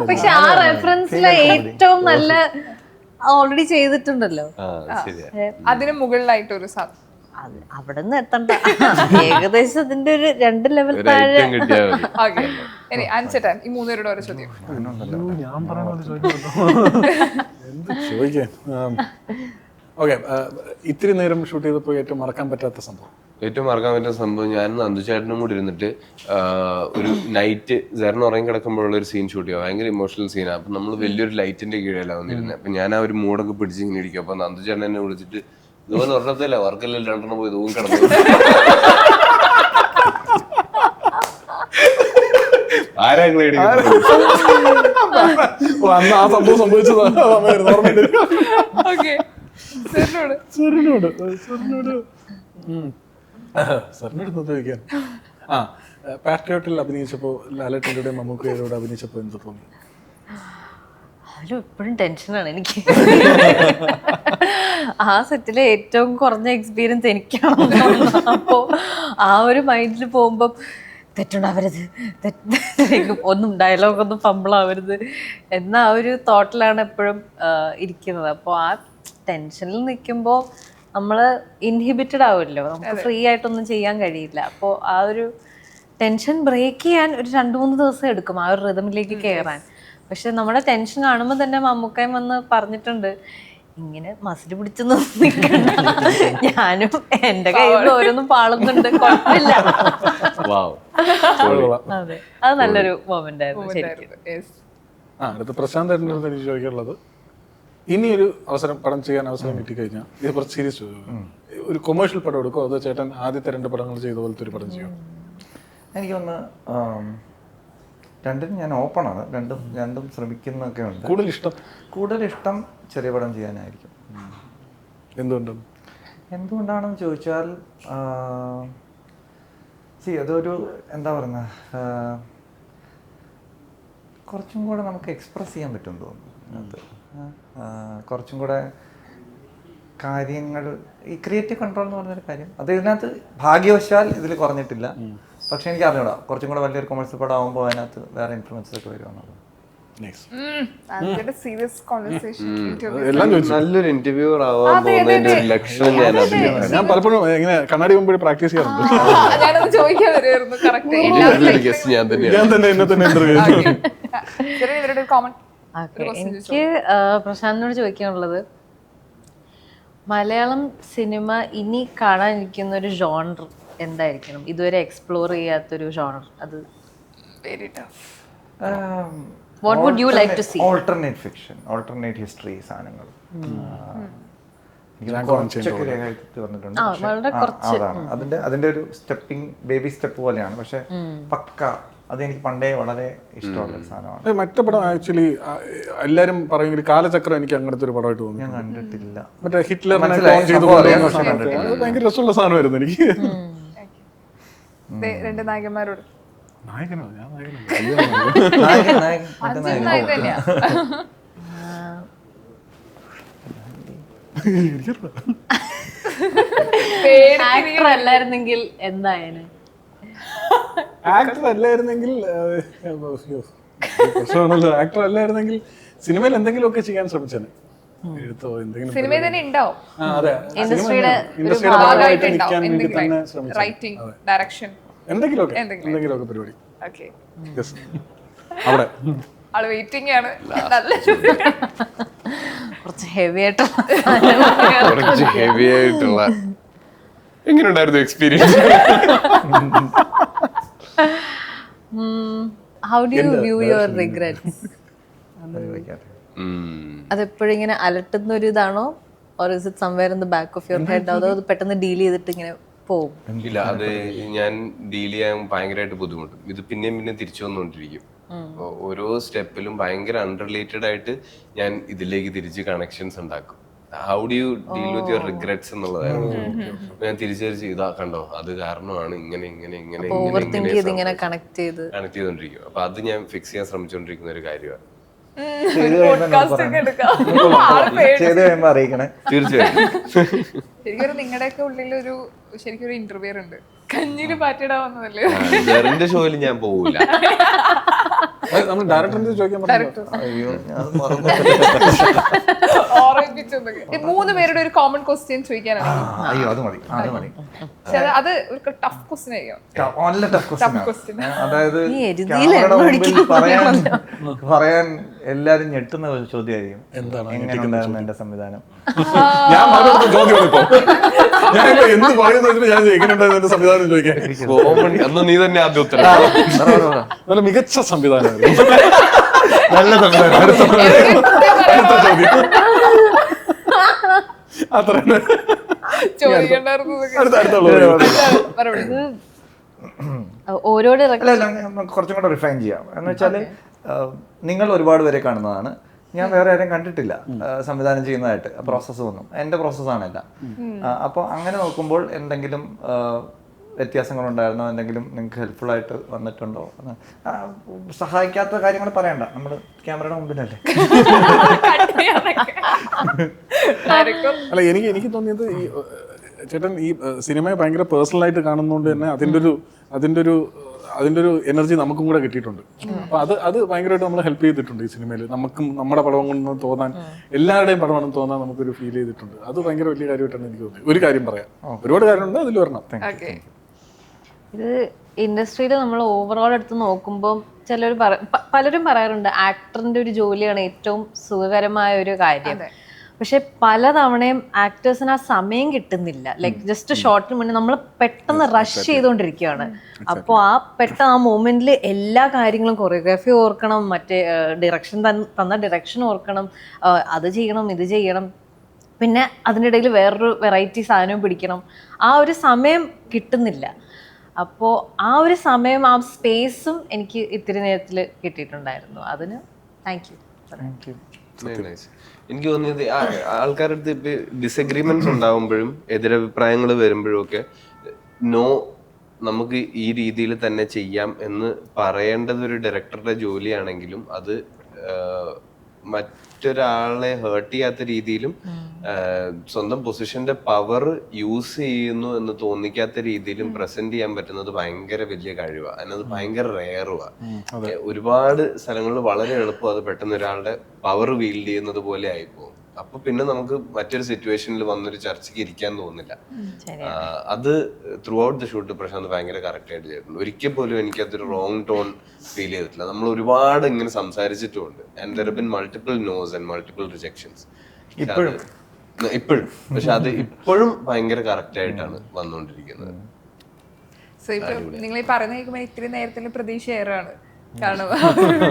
പക്ഷെ ആ റെഫറൻസിലെ ഏറ്റവും നല്ല ഓൾറെഡി ചെയ്തിട്ടുണ്ടല്ലോ. അതിന് മുകളിലായിട്ടൊരു സാധനം അവിടെ നിന്ന് എത്തണ്ട, ഏകദേശം അതിന്റെ ഒരു 2 ലെവൽ താഴെ. ഇനി അൻചേട്ടൻ ഈ 3 പേരുടെ ഓരോ ചോദ്യം. ഞാൻ ചോദിക്കാൻ ഓക്കെ. ഇത്തിരി നേരം ഷൂട്ട് ചെയ്തപ്പോൾ ഏറ്റവും മറക്കാൻ പറ്റാത്ത സംഭവം? ഏറ്റവും മറക്കാൻ പറ്റുന്ന സംഭവം ഞാൻ നന്ദുചേട്ടനും കൂടി ഇരുന്നിട്ട് ഒരു നൈറ്റ് സെറിന് ഉറങ്ങി കിടക്കുമ്പോഴുള്ള ഒരു സീൻ ഷൂട്ട് ചെയ്യുക. ഭയങ്കര ഇമോഷണൽ സീനാണ്. അപ്പം നമ്മൾ വലിയൊരു ലൈറ്റിന്റെ കീഴിലാണ് വന്നിരുന്നത്. അപ്പം ഞാൻ ആ ഒരു മൂടൊക്കെ പിടിച്ച് ഇങ്ങനെ ഇരിക്കും. അപ്പം നന്ദുചേട്ടൻ എന്നെ വിളിച്ചിട്ട് ഇതുപോലെ ഒരെണ്ണത്തില്ല വർക്കെല്ലാം 2 പോയി തൂങ്ങി കിടന്നു. ആരാ ആ സംഭവം സംഭവിച്ചത് സാറിനോട് ചോദിക്കാൻ. പാട്രിയോട്ടിൽ അഭിനയിച്ചപ്പോ ലാലേട്ടൻ്റെ മമ്മൂക്കയോട് അഭിനയിച്ചപ്പോ എന്ത് തോന്നി? അതിലും എപ്പോഴും ടെൻഷനാണ് എനിക്ക്. ആ സെറ്റിലെ ഏറ്റവും കുറഞ്ഞ എക്സ്പീരിയൻസ് എനിക്കാണ്. അപ്പോൾ ആ ഒരു മൈൻഡിൽ പോകുമ്പം തെറ്റുണ്ടാവരുത്, ഒന്നും ഡയലോഗൊന്നും ഫംബിളാവരുത് എന്ന ആ ഒരു തോട്ടിലാണ് എപ്പോഴും ഇരിക്കുന്നത്. അപ്പോൾ ആ ടെൻഷനിൽ നിൽക്കുമ്പോൾ നമ്മൾ ഇൻഹിബിറ്റഡ് ആവുമല്ലോ, നമുക്ക് ഫ്രീ ആയിട്ടൊന്നും ചെയ്യാൻ കഴിയില്ല. അപ്പോൾ ആ ഒരു ടെൻഷൻ ബ്രേക്ക് ചെയ്യാൻ ഒരു 2-3 ദിവസം എടുക്കും ആ ഒരു റിതമിലേക്ക് കയറാൻ. പക്ഷെ നമ്മുടെ ടെൻഷൻ കാണുമ്പോൾ തന്നെ മമ്മൂക്കയും വന്ന് പറഞ്ഞിട്ടുണ്ട്, ഇങ്ങനെ മസിൽ പിടിച്ചൊന്നും നിൽക്കണ്ട, ഞാനും എൻ്റെ കയ്യിൽ ഓരോന്നും പാളുന്നുണ്ട്, കുഴപ്പമില്ല. അതെ, അത് നല്ലൊരു മൊമെന്റ് ആയിരുന്നു ശരിക്കും. അടുത്ത പ്രശാന്ത് എനിക്ക് ചോദിക്കാനുള്ളത്, ഇനിയൊരു പടം ചെയ്യാൻ അവസരം കിട്ടിക്കഴിഞ്ഞാൽ ഇത് കുറച്ച് സീരിയസ് ഒരു കൊമേഴ്ഷ്യൽ പടം എടുക്കും, അതോ ചേട്ടൻ ആദ്യത്തെ 2 പടങ്ങൾ ചെയ്ത പോലത്തെ ഒരു പടം ചെയ്യും? എനിക്കൊന്ന് രണ്ടും ഞാൻ ഓപ്പണാണ്, രണ്ടും ശ്രമിക്കുന്നൊക്കെ ഉണ്ട്. കൂടുതൽ ഇഷ്ടം ചെറിയ പടം ചെയ്യാനായിരിക്കും. എന്തുകൊണ്ടാണെന്ന് ചോദിച്ചാൽ അതൊരു എന്താ പറയുക, കുറച്ചും കൂടെ നമുക്ക് എക്സ്പ്രസ് ചെയ്യാൻ പറ്റുമെന്ന് തോന്നുന്നു. അത് കുറച്ചും കൂടെ കാര്യങ്ങൾ, ഈ ക്രിയേറ്റീവ് കൺട്രോൾ എന്ന് പറഞ്ഞൊരു കാര്യം, അത് ഇതിനകത്ത് ഭാഗ്യവശാൽ ഇതിൽ കുറഞ്ഞിട്ടില്ല. പക്ഷെ എനിക്ക് അറിഞ്ഞൂടാ, കുറച്ചും കൂടെ വലിയൊരു കൊമേഴ്സ്യൽ പടം ആകുമ്പോൾ അതിനകത്ത് വേറെ ഇൻഫ്ലുവൻസസ് ഒക്കെ വരുവാന്നുള്ളത്. നല്ലൊരു ഇന്റർവ്യൂവർ ആവാൻ പോകുന്നതിന്റെ ഒരു ലക്ഷണം ഞാൻ പലപ്പോഴും ഇങ്ങനെ കണ്ണാടി മുമ്പ് പ്രാക്ടീസ് ചെയ്യാറുണ്ട്. എനിക്ക് പ്രശാന്തിനോട് ചോദിക്കാനുള്ളത്, മലയാളം സിനിമ ഇനി കാണാനിരിക്കുന്ന ഒരു ജോണർ എന്തായിരിക്കണം? ഇതുവരെ എക്സ്പ്ലോർ ചെയ്യാത്തൊരു ജോണർ. അത് what would you like to see? Alternate fiction, alternate history സാധനങ്ങൾ. അതിന്റെ ഒരു ബേബി സ്റ്റെപ്പ് പോലെയാണ്. പക്ഷെ പക്ക അതെനിക്ക് പണ്ടേ വളരെ ഇഷ്ടമുള്ള സാധനമാണ്. മറ്റേ പടം ആക്ച്വലി എല്ലാരും പറയുമെങ്കിൽ കാലചക്രം എനിക്ക് അങ്ങനത്തെ ഒരു പടമായിട്ട് തോന്നി. ഞാൻ കണ്ടിട്ടില്ല. മറ്റേ ഹിറ്റ്ലറിനെ ഭയങ്കര രസമുള്ള സാധനമായിരുന്നു എനിക്ക്. 2 നായകന്മാരോട് നായകനോ? ഞാൻ അല്ലായിരുന്നെങ്കിൽ എന്തായാലും ആക്ടർ അല്ലായിരുന്നെങ്കിൽ പ്രശ്നമാണല്ലോ. ആക്ടർ അല്ലായിരുന്നെങ്കിൽ സിനിമയിൽ എന്തെങ്കിലുമൊക്കെ ചെയ്യാൻ ശ്രമിച്ചേനെ. എഴുത്തോ എന്തെങ്കിലും സിനിമയിൽ തന്നെ ഉണ്ടാവും, അതെ ഇൻഡസ്ട്രിയുടെ ഇൻഡസ്ട്രിയുടെ ഭാഗമായിട്ട് നിൽക്കാൻ വേണ്ടി എന്തെങ്കിലും തന്നെ ശ്രമിച്ചു. റൈറ്റിംഗ്, ഡയറക്ഷൻ, എന്തെങ്കിലുമൊക്കെ പരിപാടി. ഓക്കെ. Yes. അവിടെ ആള് വെയിറ്റിംഗ് ആണ്. നല്ല കുറച്ച് ഹെവി ആയിട്ടുള്ള കുറച്ച് ഹെവി ആയിട്ടുള്ള. എങ്ങനെയുണ്ടായിരുന്നു experience? How do you view your regrets? അതെപ്പോഴും ഇങ്ങനെ അലട്ടുന്ന ഒരു ഇതാണോ, or is it somewhere in the back of your head? അതോ അത് പെട്ടെന്ന് ഡീൽ ചെയ്തിട്ട് ഇങ്ങനെ പോകും? ഇല്ല, അത് ഞാൻ ഡീൽ ചെയ്യാൻ ഭയങ്കരമായിട്ട് ബുദ്ധിമുട്ടും. ഇത് പിന്നെയും തിരിച്ചു വന്നുകൊണ്ടിരിക്കും. ഓരോ സ്റ്റെപ്പിലും ഭയങ്കര അൺറിലേറ്റഡ് ആയിട്ട് ഞാൻ ഇതിലേക്ക് തിരിച്ച് കണക്ഷൻസ് ഉണ്ടാക്കും. How do you deal with your regrets എന്നുള്ളതായിരുന്നു. ഞാൻ തിരിച്ചു ഇതാ കണ്ടോ, അത് കാരണമാണ് ഇങ്ങനെ കണക്ട് ചെയ്തോണ്ടിരിക്കും. അപ്പൊ അത് ഞാൻ ഫിക്സ് ചെയ്യാൻ ശ്രമിച്ചുകൊണ്ടിരിക്കുന്ന ഒരു കാര്യമാണ്. ചെയ്ത് കഴിയുമ്പോ അറിയിക്കണേ. തീർച്ചയായിട്ടും. ശരിക്കും നിങ്ങളുടെയൊക്കെ ഉള്ളിലൊരു ശരിക്കും ഒരു ഇന്റർവ്യൂ ഉണ്ട്. കഞ്ഞിന് പാറ്റിടാൻ വന്നതല്ലേ? ജെറിന്റെ ഷോയിൽ ഞാൻ പോവില്ല. നമ്മൾ ഡയറക്ടറിന്റെ ചോദിക്കാൻ പറഞ്ഞു. മൂന്ന് പേരുടെ ഒരു കോമൺ ക്വസ്റ്റ്യൻ ചോദിക്കാനാണ്. അയ്യോ അത് മതി, അത് മതി. അത് ഒരു ടഫ് ക്വസ്റ്റ്യൻ ആയിരിക്കും. നല്ല ടഫ് ക്വസ്റ്റ്യൻ. അതായത് ഈ എരുതിയിൽ ക്യാമറയുടെ മുമ്പിൽ പറയാൻ എല്ലാരും ഞെട്ടുന്ന ഒരു ചോദ്യമായിരിക്കും. എങ്ങനെയുണ്ടായിരുന്നു എന്റെ സംവിധാനം? ഞാൻ എന്ത് പറയുന്നതിന് ഞാൻ എങ്ങനെയുണ്ടായിരുന്നു എന്റെ സംവിധാനം ചോദിക്കാൻ. അന്ന് നീ തന്നെ ആദ്യം ഉത്തരം. നല്ല മികച്ച സംവിധാനം. നല്ല സംവിധാനം. അടുത്ത ചോദ്യം അത്ര ഓരോ കുറച്ചും കൂടെ റിഫൈൻ ചെയ്യാം. എന്ന് വെച്ചാല് നിങ്ങൾ ഒരുപാട് പേരെ കാണുന്നതാണ്, ഞാൻ വേറെ ആരും കണ്ടിട്ടില്ല സംവിധാനം ചെയ്യുന്നതായിട്ട്. പ്രോസസ്സ് ഒന്നും എൻ്റെ പ്രോസസ്സാണല്ല. അപ്പോൾ അങ്ങനെ നോക്കുമ്പോൾ എന്തെങ്കിലും വ്യത്യാസങ്ങളുണ്ടായിരുന്നോ, എന്തെങ്കിലും നിങ്ങൾക്ക് ഹെൽപ്ഫുൾ ആയിട്ട് വന്നിട്ടുണ്ടോ? സഹായിക്കാത്ത കാര്യങ്ങൾ പറയണ്ട, നമ്മൾ ക്യാമറയുടെ മുമ്പിലല്ലേ. അല്ല, എനിക്ക് തോന്നിയത് ഈ ചേട്ടൻ ഈ സിനിമയെ ഭയങ്കര പേഴ്സണലായിട്ട് കാണുന്നതുകൊണ്ട് തന്നെ അതിൻ്റെ ഒരു എനർജി നമുക്കും കൂടെ കിട്ടിയിട്ടുണ്ട്. അപ്പൊ അത് ഭയങ്കരമായിട്ട് നമ്മൾ ഹെൽപ്പ് ചെയ്തിട്ടുണ്ട് ഈ സിനിമയിൽ. നമുക്കും നമ്മുടെ പടമാണെന്ന് തോന്നാൻ, എല്ലാവരുടെയും പടമാണെന്ന് തോന്നാൻ നമുക്കൊരു ഫീൽ ചെയ്തിട്ടുണ്ട്. അത് ഭയങ്കര വലിയ കാര്യമായിട്ടാണ് എനിക്ക് തോന്നിയത്. ഒരു കാര്യം പറയാം, ഒരുപാട് കാര്യമുണ്ട്, അതിൽ വരണം. ഇത് ഇൻഡസ്ട്രിയിൽ നമ്മൾ ഓവറോൾ എടുത്ത് നോക്കുമ്പോൾ പലരും പറയാറുണ്ട് ആക്ടറിന്റെ ഒരു ജോലിയാണ് ഏറ്റവും സുഖകരമായ ഒരു കാര്യം. പക്ഷെ പലതവണയും ആക്ടേഴ്സിന് ആ സമയം കിട്ടുന്നില്ല. ലൈക്ക് ജസ്റ്റ് ഷോട്ടിന് മുന്നേ നമ്മൾ പെട്ടെന്ന് റഷ് ചെയ്തുകൊണ്ടിരിക്കുകയാണ്. അപ്പോൾ ആ മൊമെന്റിൽ എല്ലാ കാര്യങ്ങളും കൊറിയോഗ്രാഫി ഓർക്കണം, മറ്റേ ഡിറക്ഷൻ തന്ന ഡിറക്ഷൻ ഓർക്കണം, അത് ചെയ്യണം, ഇത് ചെയ്യണം, പിന്നെ അതിനിടയിൽ വേറൊരു വെറൈറ്റി സാധനവും പിടിക്കണം. ആ ഒരു സമയം കിട്ടുന്നില്ല. അപ്പോൾ ആ ഒരു സമയം, ആ സ്പേസും എനിക്ക് ഇത്തിരി നേരത്തിൽ കിട്ടിയിട്ടുണ്ടായിരുന്നു. അതിന് താങ്ക് യു. എനിക്ക് തോന്നിയത് ആൾക്കാരുടെ അടുത്ത് ഇപ്പൊ ഡിസഗ്രിമെന്റ്സ് ഉണ്ടാവുമ്പോഴും എതിരഭിപ്രായങ്ങൾ വരുമ്പോഴും ഒക്കെ നമുക്ക് ഈ രീതിയിൽ തന്നെ ചെയ്യാം എന്ന് പറയേണ്ടത് ഒരു ഡയറക്ടറുടെ ജോലിയാണെങ്കിലും അത് മറ്റൊരാളെ ഹേർട്ട് ചെയ്യാത്ത രീതിയിലും സ്വന്തം പൊസിഷന്റെ പവർ യൂസ് ചെയ്യുന്നു എന്ന് തോന്നിക്കാത്ത രീതിയിലും പ്രസന്റ് ചെയ്യാൻ പറ്റുന്നത് ഭയങ്കര വലിയ കഴിവാണ്. അതിനത് ഭയങ്കര റെയറുമാണ്. ഒരുപാട് സ്ഥലങ്ങളിൽ വളരെ എളുപ്പം അത് പെട്ടെന്ന് ഒരാളുടെ പവർ വീൽഡ് ചെയ്യുന്നത് പോലെ ആയിപ്പോകും. അപ്പൊ പിന്നെ നമുക്ക് മറ്റൊരു സിറ്റുവേഷനിൽ വന്നൊരു ചർച്ചയ്ക്ക് ഇരിക്കാൻ തോന്നില്ല. അത് throughout the shoot Prashant ഭയങ്കര കറക്റ്റ് ആയിട്ട് ചെയ്തിട്ടുണ്ട്. ഒരിക്കൽ പോലും എനിക്ക് അതൊരു റോങ് ടോൺ ഫീൽ ചെയ്തിട്ടില്ല. നമ്മൾ ഒരുപാട് ഇങ്ങനെ സംസാരിച്ചിട്ടുമുണ്ട്. And there have been multiple noes and multiple rejections ഇപ്പോഴും. പക്ഷെ അത് ഇപ്പോഴും ഭയങ്കര കറക്റ്റ് ആയിട്ടാണ് വന്നുകൊണ്ടിരിക്കുന്നത്. സോ ഇപ്പൊ നിങ്ങൾ ഈ പറയുന്ന കേൾക്കുമ്പോൾ ഇത്തിരി നേരത്തെ പ്രതീക്ഷ ഏറാണ്. കാണുക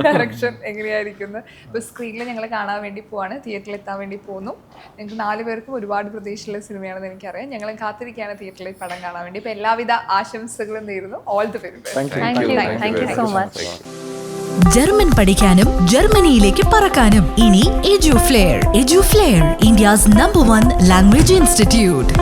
ഡയറക്ഷൻ എങ്ങനെയായിരിക്കുന്നത്. ഇപ്പോൾ സ്ക്രീനിൽ ഞങ്ങൾ കാണാൻ വേണ്ടി പോവാണ്, തിയേറ്ററിൽ എത്താൻ വേണ്ടി പോകുന്നു. നിങ്ങൾക്ക് 4 പേർക്കും ഒരുപാട് പ്രതീക്ഷയുള്ള സിനിമയാണെന്ന് എനിക്കറിയാം. ഞങ്ങൾ കാത്തിരിക്കുകയാണ് തിയേറ്ററിൽ പടം കാണാൻ വേണ്ടി. ഇപ്പോൾ എല്ലാവിധ ആശംസകളും നേരുന്നു. All the very best. Thank you so much. German പഠിക്കാനും ജർമ്മനിയിലേക്ക് പറക്കാനും ഇനി Eduflair. Eduflair, India's #1 language institute.